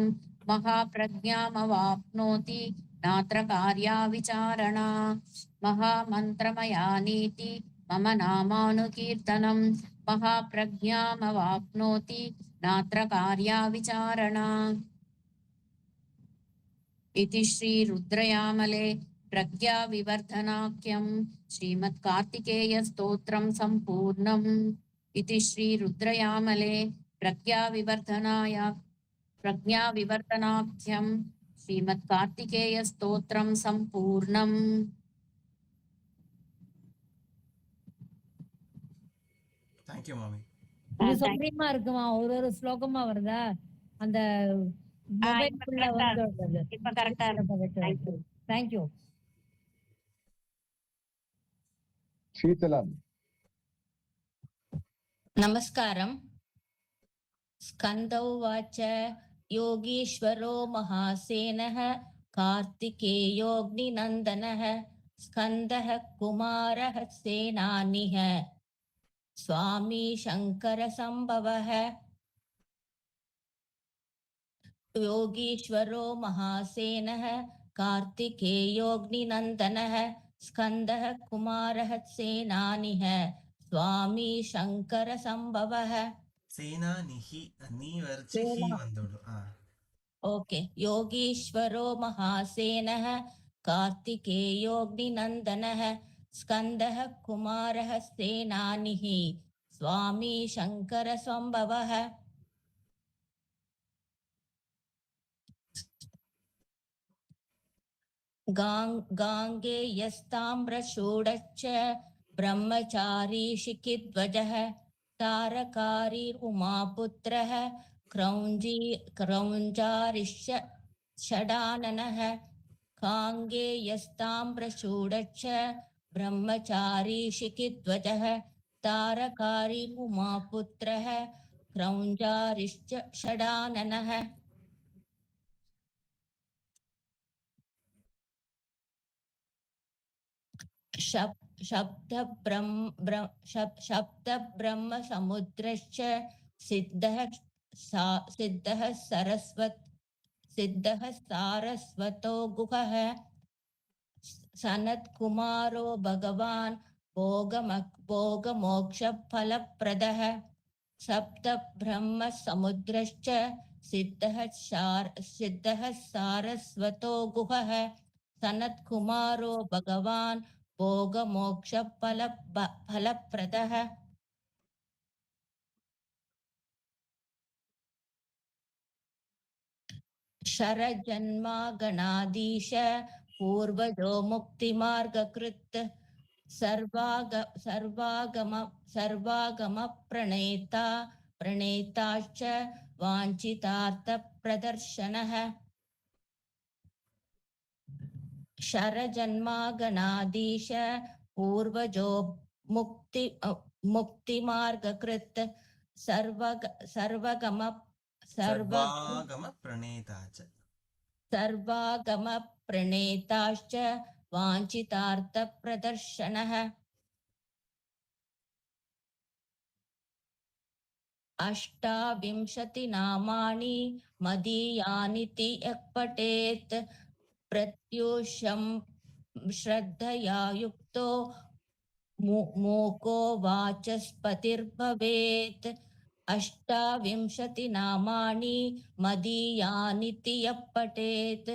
महाप्रज्ञामवाप्नोति नात्र कार्या विचारणा। महामन्त्रमयानीति मम नामानुकीर्तनं महाप्रज्ञामवाप्नोति नात्र कार्या विचारणा। इति श्री रुद्रयामले प्रज्ञा विवर्धनाख्यं श्रीमत्कार्तिकेय स्तोत्रं संपूर्णम्। इति श्री रुद्रयामले प्रज्ञा विवर्धनाख्यं श्रीमत्कार्तिकेय स्तोत्रं संपूर्णम्।
थैंक यू मामी
இது சொல்றீமா இருக்குமா? ஒரு ஸ்லோகமா வருதா? அந்த மொபைல்குள்ள வந்து
இப்ப கரெக்டா இருக்கு.
Thank you.
शीतलम्
नमस्कारम्। स्कन्दौवाच योगीश्वरो महासेनः कार्तिकेयोऽग्निनन्दनः स्कन्दः कुमारः सेनानिः स्वामी शङ्करसम्भवः। योगीश्वरो महासेनः कार्तिकेयोऽग्निनन्दनः स्कन्दः कुमारः सेनानिः स्वामी शङ्करसम्भवः।
सेनानिहि नी वर्चे ही वंदोडु
ओके। योगीश्वरो महासेनः कार्तिकेयोऽग्निनन्दनः स्कन्दः कुमारः सेनानिः स्वामी शङ्करसम्भवः। गाङ्गेयस्ताम्रशूडश्च ब्रह्मचारी शिखिध्वजः तारकारी उमापुत्रः क्रौञ्जारिश्च षडाननः। गाङ्गेयस्ताम्रशूडश्च ब्रह्मचारी शिखिध्वजः तारकारी उमापुत्रः क्रौञ्जारिश्च षडाननः। शब्द ब्रह्म समुद्रश्च सिद्धः सारस्वतो गुहः सनत्कुमारो भगवान् भोगमोक्षफलप्रदः। सप्त ब्रह्म समुद्रश्च सिद्धः सारस्वतो गुहः सनत्कुमारो भगवान् भोगमोक्षफलप्रदः। शरजन्मागणाधीश पूर्वजो मुक्तिमार्गकृत् प्रणेताश्च वाञ्छितार्थप्रदर्शनः। शरजन्मागणाधीश पूर्वजो मुक्तिमार्गकृत् सर्वागम
प्रणेता च
सर्वागम प्रणेताश्च वाञ्छितार्थ प्रदर्शनः अष्टाविंशतिनामानि मदीयानिति यः पठेत् प्रत्यूषं श्रद्धया युक्तो मूको वाचस्पतिर्भवेत् अष्टाविंशतिनामानि मदीयानिति यः पठेत्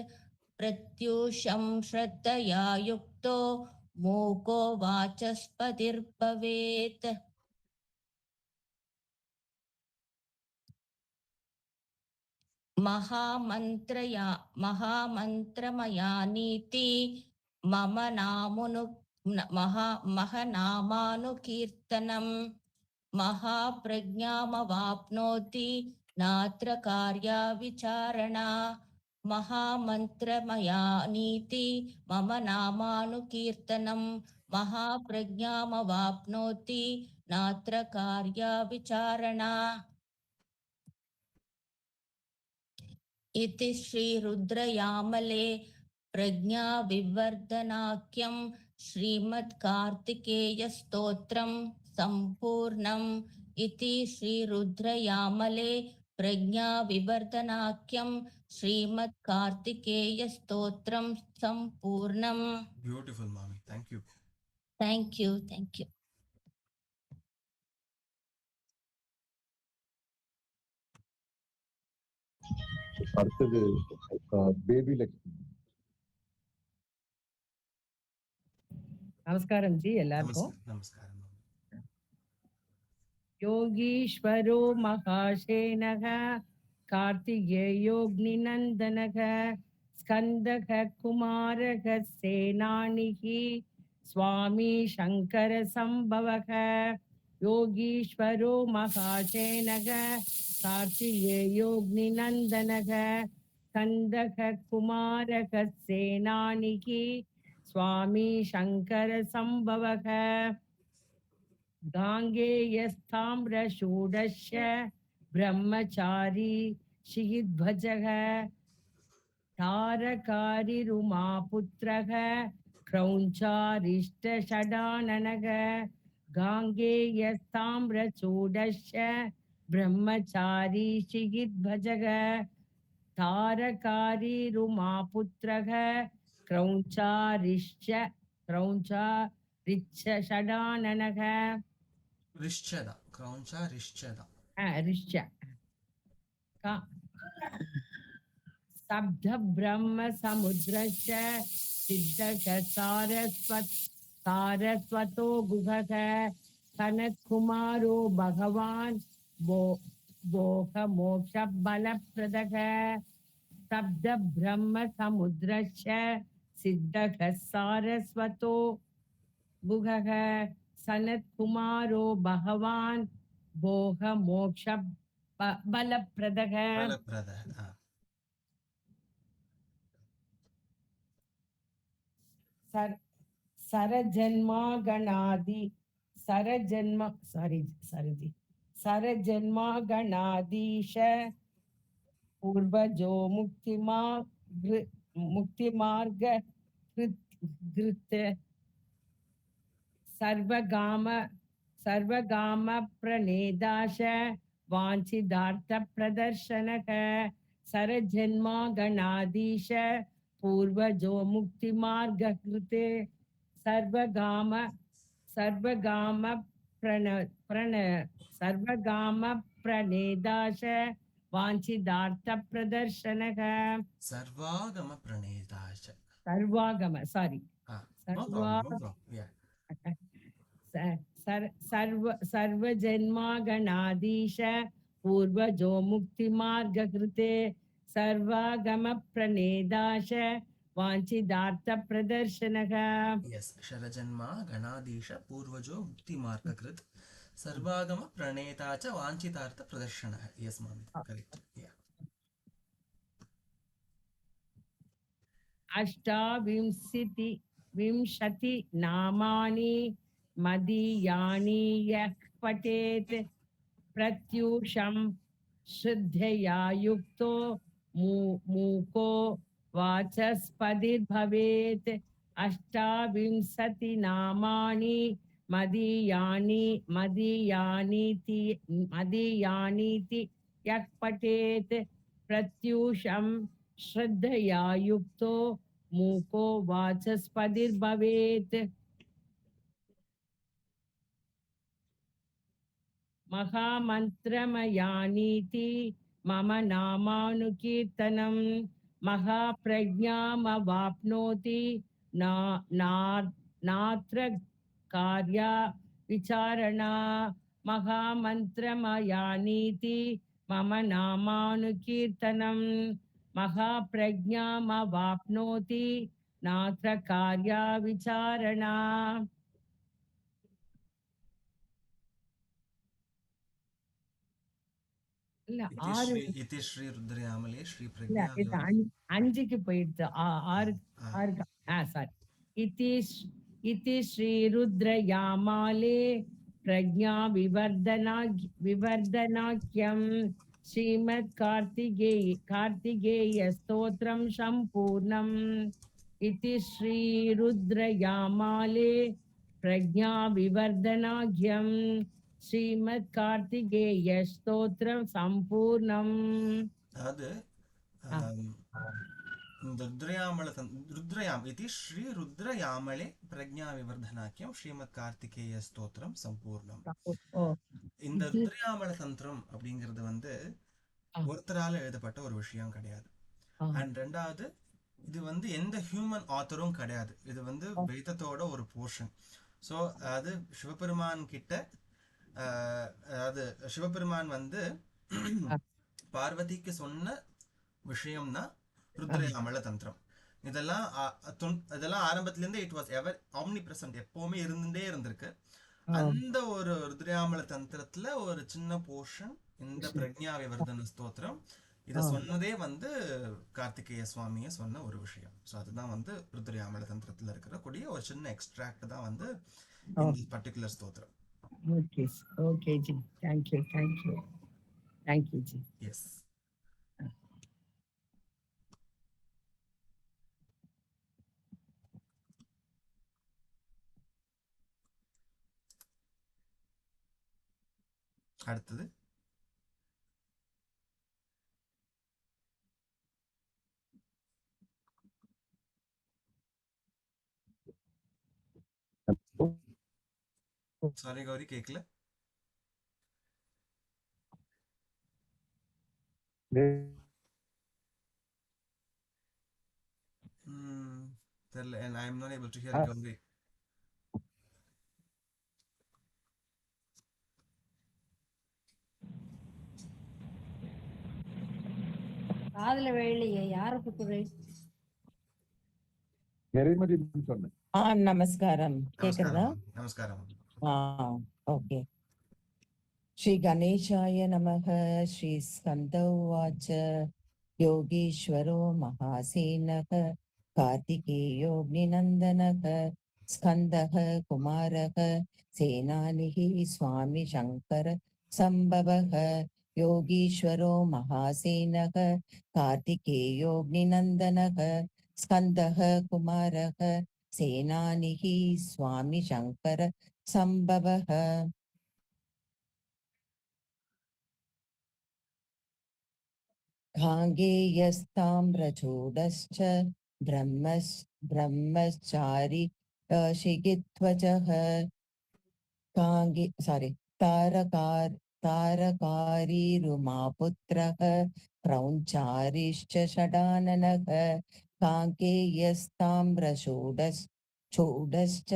प्रत्यूषं श्रद्धया युक्तो मूको वाचस्पतिर्भवेत् महामन्त्रमयानीति मम महनामानुकीर्तनं महाप्रज्ञामवाप्नोति नात्र कार्या विचारणा महामन्त्रमयानीति मम नामानुकीर्तनं महाप्रज्ञामवाप्नोति नात्र कार्या विचारणा इति श्रीरुद्रयामले प्रज्ञाविवर्धनाख्यं श्रीमद्कार्तिकेयस्तोत्रं सम्पूर्णम् इति श्रीरुद्रयामले प्रज्ञाविवर्धनाख्यं श्रीमद्कार्तिकेयस्तोत्रं सम्पूर्णम्.
Beautiful, Mami. Thank you.
Thank you.
அடுத்தது பேபி லட்சுமி.
நமஸ்காரம் ஜி எல்லாருக்கும்.
நமஸ்காரம்.
योगीश्वरो महाशेनः कार्तिकेयोऽग्निनन्दनः स्कन्दः कुमारः सेनानिः स्वामी शङ्करसम्भवः योगीश्वरो महाशेनः कार्तिकेयोऽग्निनन्दनः स्कन्दः कुमारः सेनानिः स्वामी शङ्करसम्भवः गाङ्गेयस्ताम्रषूडश्च ब्रह्मचारी शिगिध्वजः तारकारिरुमापुत्रः क्रौञ्चारिष्टषडाननः गाङ्गेयस्ताम्रचूडश्च ब्रह्मचारी शिगिध्वजः तारकारिरुमापुत्रः क्रौञ्चारिष्टषडाननः
रिश्चदा क्रौञ्चा रिश्चदा
ऋष्य शब्द ब्रह्म समुद्रश्च सिद्धः सारस्वतो गुहः सनत्कुमारो भगवान् भोग मोक्ष बलप्रदः शब्द ब्रह्म समुद्रश्च सिद्धः सारस्वतो गुहः सनत्कुमारो भगवान् भोग मोक्ष बलप्रदः सरजन्मागणाधीश पूर्वजो मुक्तिमार्ग सर्वगाम प्रणेदाश वाञ्छितार्थ प्रदर्शनः सरजन्मागणाधीश पूर्वजो मुक्तिमार्गकृते सर्वगाम प्रणेदाश वाञ्छितार्थ प्रदर्शनः सर्वजन्मागणाधीश पूर्वजो मुक्तिमार्गकृते सर्वागम प्रणेदाश वाञ्छितार्थ प्रदर्शनः.
Yes, शरजन्मा गणाधीश पूर्वजो मुक्तिमार्गकृत सर्वागम प्रणेता च वाञ्छितार्थ प्रदर्शनः. Yes, ma'am. Correct. Yeah.
अष्टाविंशति नामानि मदीयानि यः पठेत् प्रत्यूषं श्रद्धया युक्तो मूको वाचस्पतिर्भवेत् अष्टाविंशति नामानि मदीयानीति यः पठेत् प्रत्यूषं श्रद्धया युक्तो मूको वाचस्पतिर्भवेत् महामन्त्रमयानीति मम नामानुकीर्तनं महाप्रज्ञामवाप्नोति नात्र कार्या विचारणा महामन्त्रमयानीति मम नामानुकीर्तनं महाप्रज्ञामवाप्नोति नात्र कार्या विचारणा இல்ல ஆறு
இதி ஸ்ரீ ருத்ரயாமலே ஸ்ரீ
இல்ல
பிரக்ஞா
இது அஞ்சுக்கு போயிடுது ஆறுக்கு சாரி இதி ஸ்ரீ ருத்ரயாமாலே பிரக்ஞா விவர்தனாக்கியம் ஸ்ரீமத் கார்த்திகேய ஸ்தோத்திரம் சம்பூர்ணம் இதி ஸ்ரீ ருத்ரயாமாலே பிரக்ஞா விவர்தனாக்கியம் ஸ்ரீமத் கார்த்திகேய ஸ்தோத்திரம் சம்பூர்ணம்.
அதாவது இந்த ருத்ரயாம் இது ஸ்ரீ ருத்ரயாமலே பிரக்ஞா விவர்தனாக்கியம் ஸ்ரீமத் கார்த்திகேய ஸ்தோத்திரம் சம்பூர்ணம். இந்த ருத்ரயாமல தந்திரம் அப்படிங்கிறது வந்து ஒருத்தரால எழுதப்பட்ட ஒரு விஷயம் கிடையாது. அண்ட் ரெண்டாவது, இது வந்து எந்த ஹியூமன் ஆத்தரும் கிடையாது. இது வந்து வேதத்தோட ஒரு போர்ஷன். ஸோ அது சிவபெருமான் கிட்ட அதாவது சிவபெருமான் வந்து பார்வதிக்கு சொன்ன விஷயம்னா ருத்ரயாமல தந்திரம். இதெல்லாம் ஆரம்பத்துல இருந்து it was ever omni present, எப்பவுமே இருந்துட்டே இருந்திருக்கு. அந்த ஒரு ருத்ரயாமல தந்திரத்துல ஒரு சின்ன போர்ஷன் இந்த பிரக்ஞா விவர்தன ஸ்தோத்திரம். இத சொன்னதே வந்து கார்த்திகேய சுவாமிய சொன்ன ஒரு விஷயம். ஸோ அதுதான் வந்து ருத்ரயாமல தந்திரத்துல இருக்கிற கூடிய ஒரு சின்ன எக்ஸ்ட்ராக்ட் தான் வந்து இந்த பர்டிகுலர் ஸ்தோத்திரம்.
Okay ji, thank you ji.
Yes. அடுத்தது சாரி கௌரி, கேட்கல. தெரியல, and I am not able to hear Gauri.
காதுல வேலையே யாருக்கு குறை?
நிறைமதி சொன்னேன்.
நமஸ்காரம். கேக்குறதா?
நமஸ்காரம்.
ஓகே. ஸ்ரீ கணேசாய நமக. ஸ்ரீ ஸ்கந்த உவாச்ச. யோகீஸ்வரோ மகாசேனக கார்த்திகேயோக்னிநந்தனக ஸ்கந்தः குமாரः சேனானிः சுவாமி சங்கர சம்பவः. யோகீஸ்வரோ மகாசேனக கார்த்திகேயோக்னிநந்தனக ஸ்கந்தः குமாரः சேனானிः சுவாமி சங்கர சம்பவः. காங்கேயஸ்தாம்ரச்சூடश्च ब्रह्मचारी शिखिध्वजः तारकारीरुमापुत्रः क्रौञ्चारिश्च षडाननः. काङ्केयस्ताम्रचूडश्च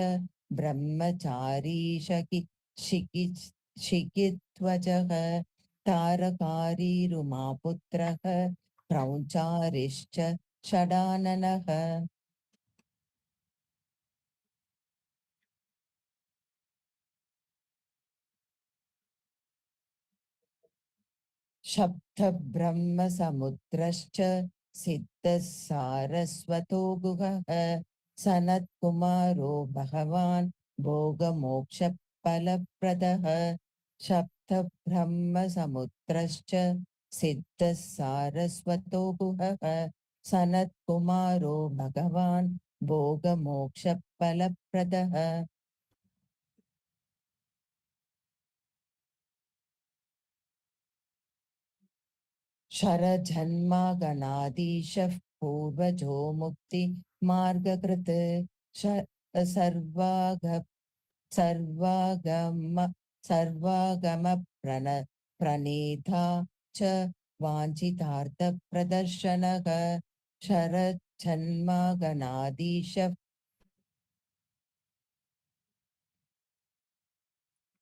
ब्रह्मचारी शिखिध्वजः तारकारीरुमापुत्रः क्रौञ्चारिश्च षडाननः. शब्दब्रह्मसमुद्रश्च सिद्धः सारस्वतो गुहः सनत्कुमारो भगवान् भोगमोक्षफलप्रदः. शब्दब्रह्मसमुद्रश्च सिद्धः सारस्वतो गुहः सनत् कुमारो भगवान् भोगमोक्षफलप्रदः शरजन्मागणाधीशः पूर्वजो मुक्तिमार्गकृत् सर्वाग सर्वागम प्रणेता च वाञ्छितार्थप्रदर्शनः शरजन्मागणाधीशः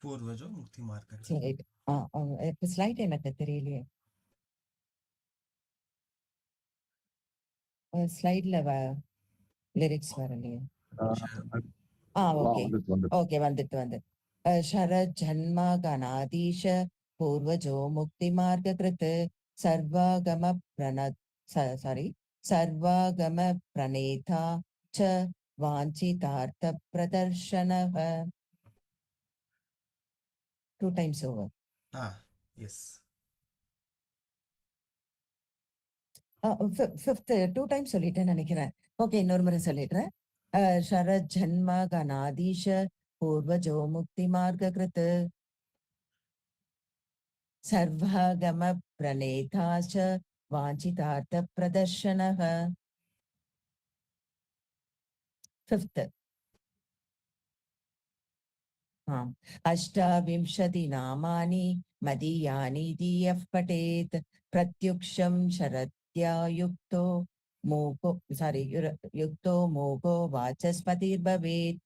பூர்வஜோ முக்தி மார்க்க.
ஸ்லைட் எனக்கு தெரியலையே, ஸ்லைட்ல லிரிக்ஸ் வரலையே. ஓகே ஓகே, வந்துட்டு शरजन्मागणाधीश पूर्वजो मुक्तिमार्गकृत् सर्वागम प्रणेता च वाञ्छितार्थप्रदर्शनः. 2 times over.
Yes.
Fifth 2 times சொல்லிட்டேன்னு நினைக்கிறேன். ஓகே, இன்னொரு முறை சொல்லிடுறேன். शरजन्मागणाधीश पूर्वजो मुक्तिमार्गकृत् सर्वागम प्रणेता च वाञ्छितार्थप्रदर्शनः. 5th अष्टाविंशतिनामानि मदीयानि दीयः पठेत् प्रत्युक्षं शरद्या युक्तो मोघो वाचस्पतिर्भवेत्.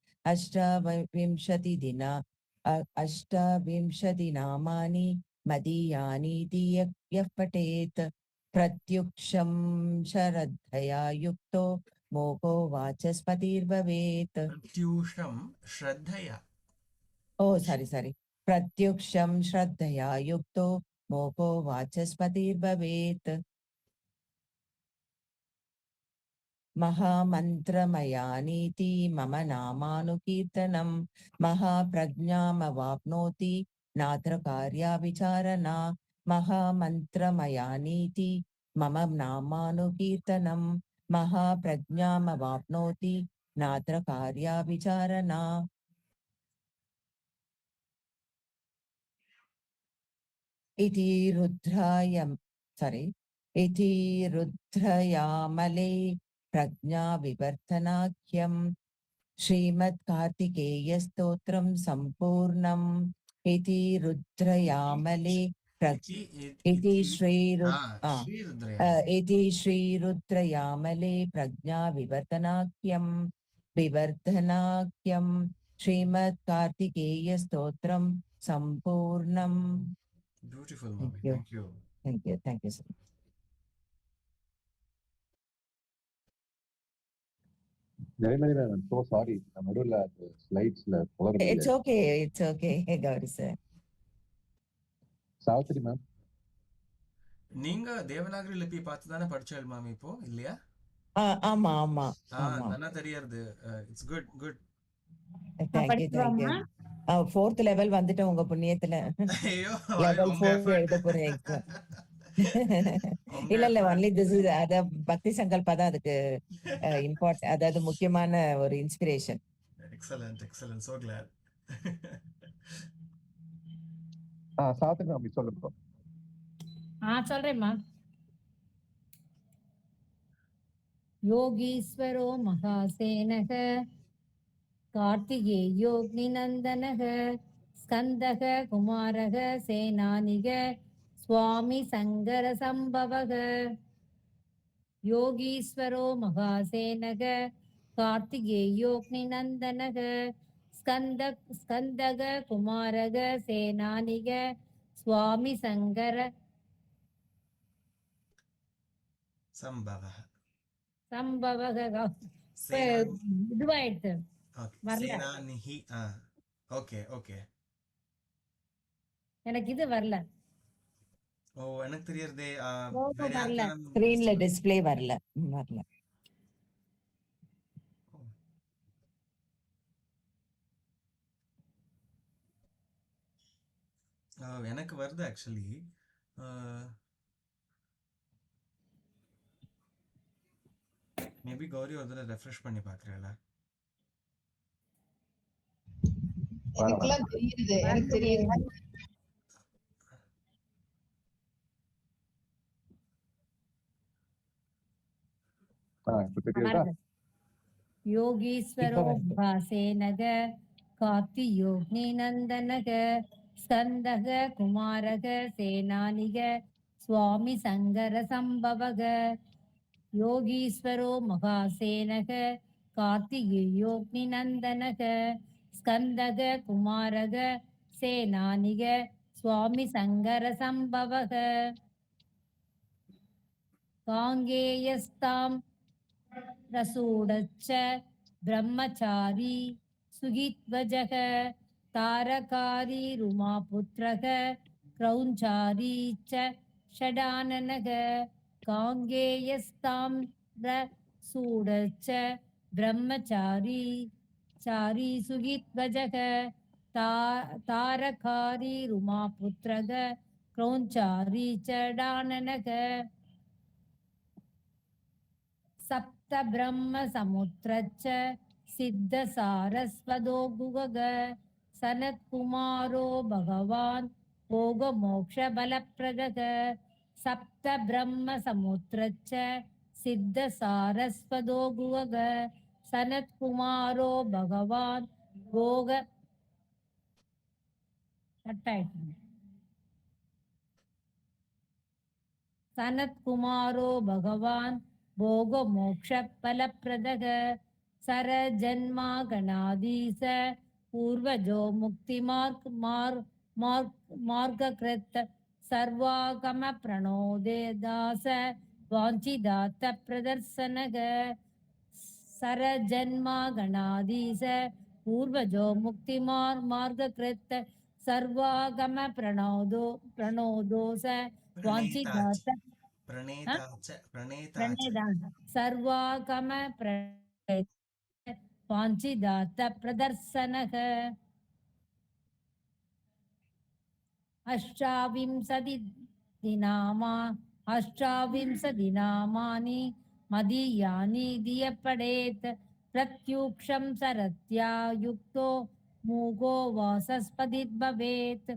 अष्टाविंशतिनामानि मदीयानि दीयः पठेत् प्रत्युक्षं शरद्धया युक्तो मोघो वाचस्पतिर्भवेत्.
प्रत्यूषं श्रद्धया.
सारी प्रत्युक्षं श्रद्धया युक्तो मोघो वाचस्पतिर्भवेत्. महामन्त्रमयानीति मम नामानुकीर्तनं महाप्रज्ञामवाप्नोति नात्र कार्या विचारणा. महामन्त्रमयानीति मम नामानुकीर्तनं महाप्रज्ञामवाप्नोति नात्र कार्या विचारणा. इति रुद्रयामले प्रज्ञा विवर्धनाख्यं श्रीमद्कार्तिकेयस्तोत्रं सम्पूर्णम्. इति रुद्रयामले इति श्रीरुद्रयामले प्रज्ञा विवर्धनाख्यं श्रीमद्कार्तिकेयस्तोत्रं सम्पूर्णम्.
Beautiful, mommy. Thank you.
Thank you, sir.
Jayamani ma'am, I'm so sorry. நடுவுல ஸ்லைட்ஸ்ல
It's okay, Gauri sir.
Savitri ma'am,
நீங்க தேவநாகரி லிபி பார்த்து தானே படிச்சேள் மாமி இப்போ, இல்லையா?
ஆமா.
நல்லா தெரியுது. It's good.
Thank you. 4th level வந்துட்டு உங்க புண்ணியத்துல. லெவல் 4 எழுத போறேன். இல்ல ஒன்லி திஸ் இஸ் அத பக்தி சங்கல்பா தான் அதுக்கு இம்பார்ட்டன்ட், அதாவது முக்கியமான ஒரு inspiration.
Excellent, so glad.
Savitri ma'am சொல்லுங்க.
சொல்றேம்மா. யோகீஸ்வரோ மகாசேனக कार्तिकेयोऽग्निनन्दनः स्कन्दः कुमारः सेनानिग स्वामी सङ्गरसम्भवः. योगीश्वरो महासेनः कार्तिकेयोऽग्निनन्दनः स्कन्दः कुमारः सेनानिग स्वामी सङ्गर சம்பவக இதுவாயிடுது.
சேனானிஹி. ஓகே.
எனக்கு இது வரல.
எனக்கு தெரியறதே.
வரல,
ஸ்கிரீன்ல டிஸ்ப்ளே வரல.
எனக்கு வருது ஆக்சுவலி. மேபி கௌரி ஒரு தடவை ரெஃப்ரெஷ் பண்ணி பாக்குறீங்களா?
எனக்குலாம் தெரியுது, எனக்கு தெரியுது.
இப்ப தெரியுதா?
யோகீஸ்வரோ பாசேனக கார்த்தியோக்னி நந்தனக ஸ்கந்தக குமாரக சேனானிக சுவாமி சங்கர சம்பவக யோகீஸ்வரோ மகாசேனக கார்த்திகேயோக்னி நந்தனக ஸ்கந்தக குமாரக சேனானிக சுவாமி சங்கர சம்பவக காங்கேயஸ்தாம் रसूडच्च ब्रह्मचारी सुगीध्वजः तारकारी रुमापुत्रः क्रौञ्चारी च षडाननः काङ्गेयस्ताम्रसूडच्च ब्रह्मचारी चारी सुगीध्वजः तारकारी रुमापुत्रः क्रौञ्चारी च डाननः सप्त ब्रह्म समुद्रच्च सिद्ध सारस्वतो गुगग सनत् कुमारो भगवान भोग मोक्ष बलप्रदग सप्त ब्रह्म समुद्रच्च सिद्ध सारस्वतो गुगग सनत् कुमारो भगवान भोग सनत् कुमारो भगवान भोग मोक्ष फलप्रदग सर जन्मा गणाधीश पूर्वजो मुक्ति मार्गकृत सर्वागम प्रणोदे दास वांछिदात प्रदर्शनग सर जन्मा गणाधीश पूर्वजो मुक्ति मार्गकृत सर्वागम प्रणोदोस वांछिदात सर्वागम वांछिदात प्रदर्शनः अष्टाविंशतिनामानि मदीयानि दीयपडेत् प्रत्यूक्षं सरत्या युक्तो मूको वासस्पतिर्भवेत्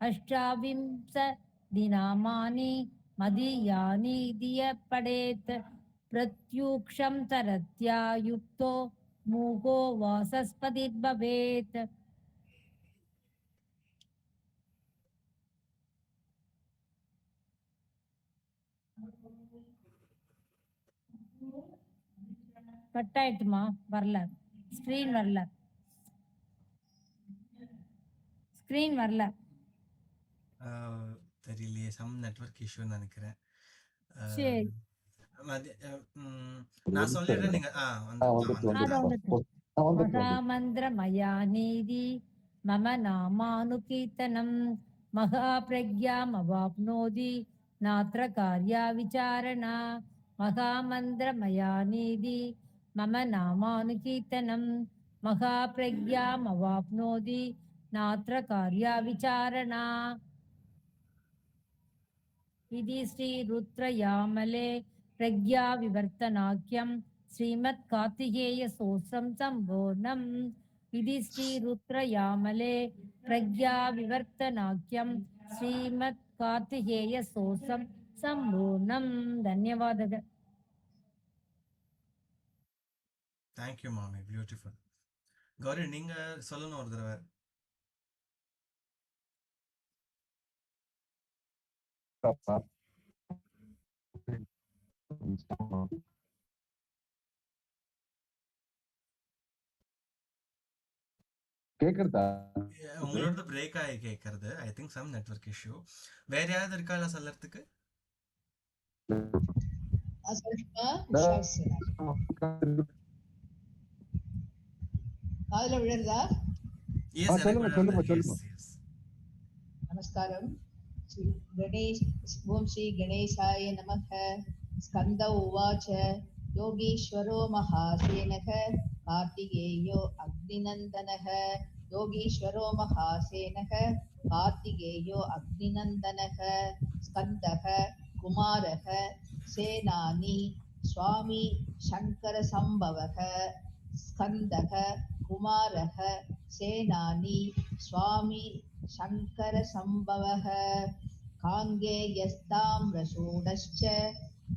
अष्टाविंशतिनामानि मदीयानि दीयपडेत् प्रत्यूक्षं तरत्या युक्तो मूको वासस्पतिर्भवेत् கட்டாயிட்டுமா வரல ஸ்கிரீன் வரல
தெரியலையே, சம் நெட்வொர்க் இஷ்யூன்னு நினைக்கிறேன்.
சரி
நான் சொல்லிடுறேன், நீங்க
மகாமந்திரமயா நீதி மம நாமானுகீர்த்தனம் மகாப்ரக்யாமவாப்னோதி நாத்ர கார்யா விசாரணா மகாமந்திரமயா நீதி மம நாமானுகீர்த்தனம் மகாப்ரக்யாமவாப்னோதி நாத்ர கார்யா விசாரணா इति श्री रुद्रयामले प्रज्ञा विवर्तनाख्यं श्रीमत् कार्तिकेय स्तोत्रं संपूर्णम् इति श्री रुद्रयामले प्रज्ञा विवर्तनाख्यं श्रीमत् कार्तिकेय स्तोत्रं संपूर्णम्. धन्यवादः.
Thank you மாமி, பியூட்டிஃபுல். கௌரி நீங்க சொல்லணும் ஒரு தடவை.
கேக்குறதா?
உங்களோட பிரேக் ஆகி கேக்குறது. I think some network issue. வேற யாராவது இருக்கால சொல்லறதுக்கு?
காதுல விழுறதா? நமஸ்காரம். ஓம் ஸ்ரீ கணேசாய நமः. ஸ்கந்த உவாச்ச योगीश्वरो महासेनः कार्तिकेयो अग्निनन्दनः योगीश्वरो महासेनः कार्तिकेयो अग्निनन्दनः स्कन्दः कुमारः सेनानी स्वामी शङ्करसम्भवः स्कन्दः कुमारः सेनानी स्वामी शङ्करसम्भवः काङ्गेयस्ताम्रशूडश्च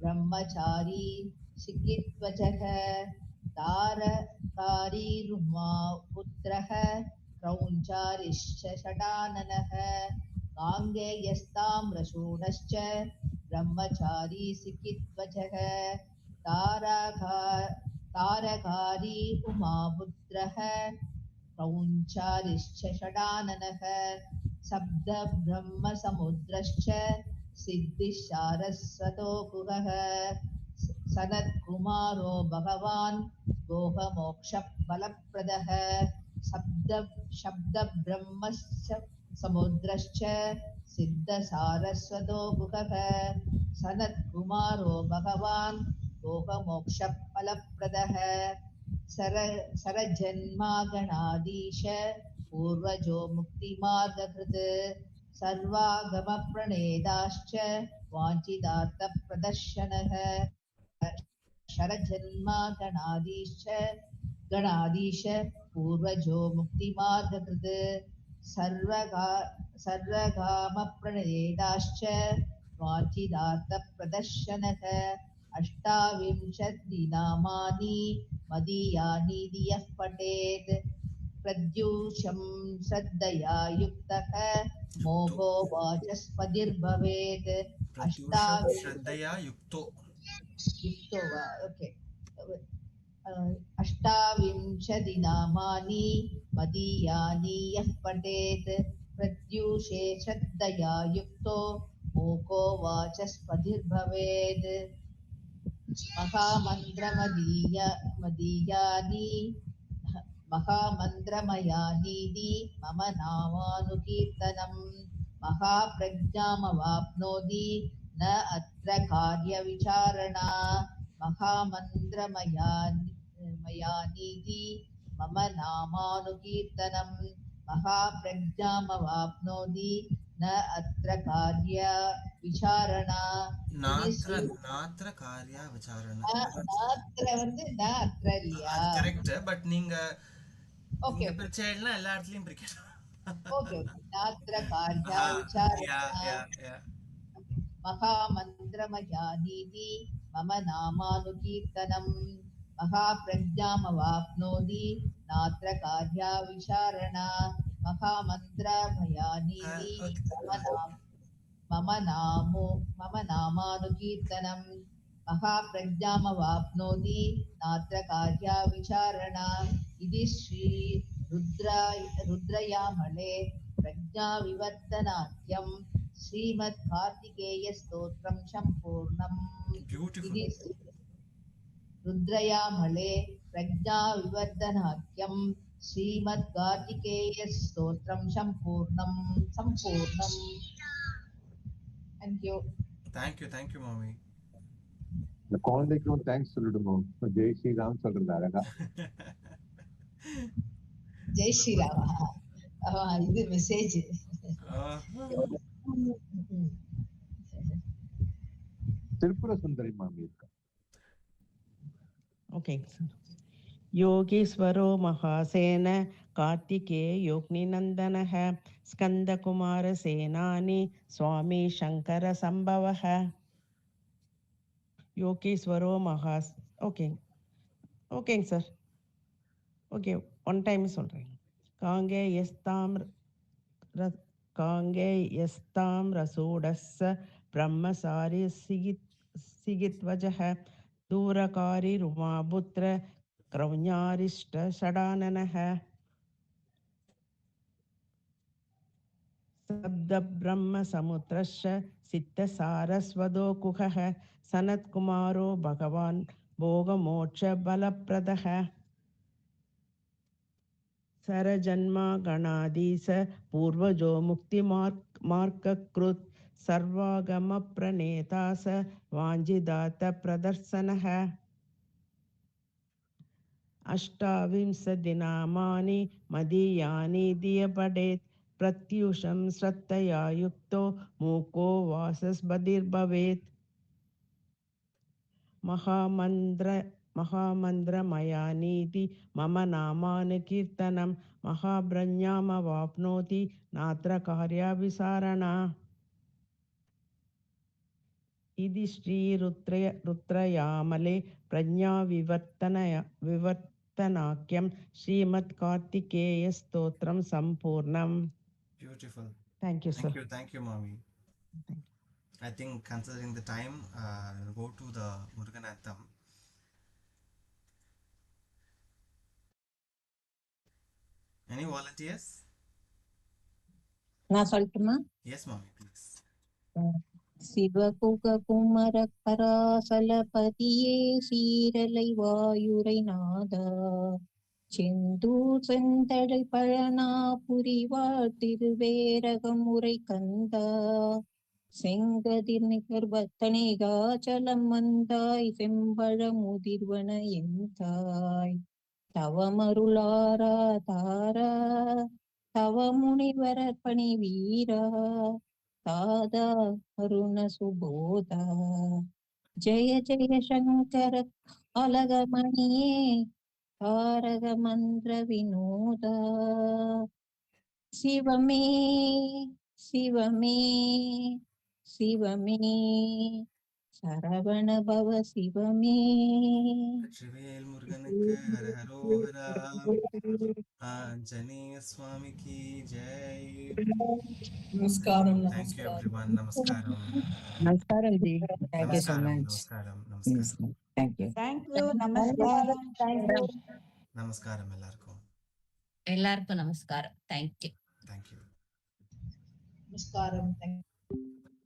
ब्रह्मचारी शिखित्वचः तारकारीरुमा पुत्रः क्रौञ्चारिश्च षडाननः काङ्गेयस्ताम्रशूडश्च ब्रह्मचारी सिकित्वचः तारकारी उमापुत्रः क्रौञ्चारिश्च षडाननः शब्दब्रह्मसमुद्रश्च सिद्धिशारस्वतो गुहः सनत्कुमारो भगवान् भोगमोक्षफलप्रदः शब्दब्रह्मसमुद्रश्च सिद्धसारस्वतो गुहः सनत्कुमारो भगवान् भोगमोक्षफलप्रदः सरजन्मागणाधीश पूर्वजो मुक्तिमार्गकृत् सर्वागमप्रणेदाश्च वाञ्छितार्थप्रदर्शनः गणाधीश पूर्वजो मुक्तिमार्गकृत् सर्वकामप्रणेदाश्च वाञ्छितार्थप्रदर्शनः 28 नामानि मदीयानि धियः पठेत् प्रद्यूषं श्रद्धया युक्तः मोहो वाचस्पतिर्भवेत्
श्रद्धया युक्तो
वा ओके 28 नामानि मदीयानि यः पठेत् प्रद्यूषे श्रद्धया युक्तो मोको वाचस्पतिर्भवेत् महामन्त्रमयानीति मम नामानुकीर्तनं महाप्रज्ञामवाप्नोति न अत्र कार्यविचारणा महामन्त्रमयानीति मम नामानुकीर्तनं महाप्रज्ञामवाप्नोति न अत्र कार्यविचारणा
நாத்ர காரியா விசாரணை
நாத்ர வந்து ந அத்ர இல்லையா
அது கரெக்ட் பட் நீங்க
ஓகே
பிரிச்சேன்னா எல்லா இடத்துலயும் பிரிக்கணும்
ஓகே நாத்ர காரியா விசாரணா महामन्त्रमयानीति मम नामानुकीर्तनं महाप्रज्ञामवाप्नोति नात्र कार्या विचारणा महामन्त्रमयानीति मम नामानुकीर्तनं महाप्रज्ञामवाप्नोति नात्र कार्या विचारणा इति श्री रुद्रयामले प्रज्ञाविवर्धनाख्यं श्रीमद् कार्तिकेय स्तोत्रं सम्पूर्णम् रुद्रयामले प्रज्ञाविवर्धनाख्यं श्रीमद् कार्तिकेय स्तोत्रं सम्पूर्णम्
Thank you மாமி
இந்த குழந்தைக்கும் தேங்க்ஸ் சொல்லிடுங்க ஜெய் ஸ்ரீராம் சொல்றது அழகா
ஜெய் ஸ்ரீராமா இது மெசேஜ்
திரிபுர சுந்தரி மாமி இருக்கா
ஓகே சார் योगीश्वरो महासेन कार्तिकेयोऽग्निनन्दनः स्कन्दकुमारसेनानी स्वामी शङ्करसम्भवः योगीश्वरो ஓகேங்க சார் ஓகே ஒன் டைம் சொல்கிறேன் காங்கேயஸ்தாம் ரசூடஸ்ஸ பிரம்மசாரி சிகித்வஜः दूरकारी रुमापुत्र क्रौञ्यारिष्ट षडाननः शब्दब्रह्मसमुद्रश्च सिद्धसारस्वतो कुहः सनत्कुमारो भगवान् भोगमोक्षबलप्रदः सरजन्मा गणाधीश पूर्वजो मुक्तिमार्गकृत् सर्वागमप्रणेता स वाञ्छितार्थप्रदर्शनः 28 नामानि मदीयानि धियः पठेत् प्रत्यूषं श्रद्धया युक्तो मूको वाचस्पतिर्भवेत् महामन्त्रमयानीति मम नामानुकीर्तनं महाब्रह्म्यामवाप्नोति नात्र कार्याविसारणा इति रुद्रयामले विवर्तनाख्यं श्रीमत्कार्तिकेयस्तोत्रं सम्पूर्णम्.
Beautiful.
Thank you, sir.
Thank you, Mami. I think considering the time, we'll go to the Murugananthem. Any volunteers?
நான் சொல்லட்டுமா?
Yes, Mami, please.
சிவகுக குமர பராசலபதியே சீரலை வாயுரை நாதா செந்தூர் செந்தழை பழனாபுரிவாழ் திருவேரகம் உரை கந்தா செங்கதிர் நிகர் பத்தனேகாச்சலம் வந்தாய் செம்பழ முதிர்வன எந்தாய் தவமருளாரா தாரா தவ முனிவரர் பணி வீரா தாதா அருண சுபோதா ஜெய ஜெய சங்கர அலகமணியே தாரக மந்திர வினோதா சிவமே சிவமே சிவமே சரவண பவ சிவமே.
வெற்றிவேல் முருகனுக்கு ஹரஹரோஹரா. ஆஞ்சநேய சுவாமிக்கு ஜெய்.
நமஸ்காரம்.
Thank you everyone. Namaskaram.
Namaskaram ji. Thank you so much.
Namaskaram.
Thank you.
Thank you. Namaskaram. Thank you.
Namaskaram எல்லாருக்கும்.
எல்லாருக்கும் நமஸ்காரம். Thank you.
Thank you.
Namaskaram. Thank you.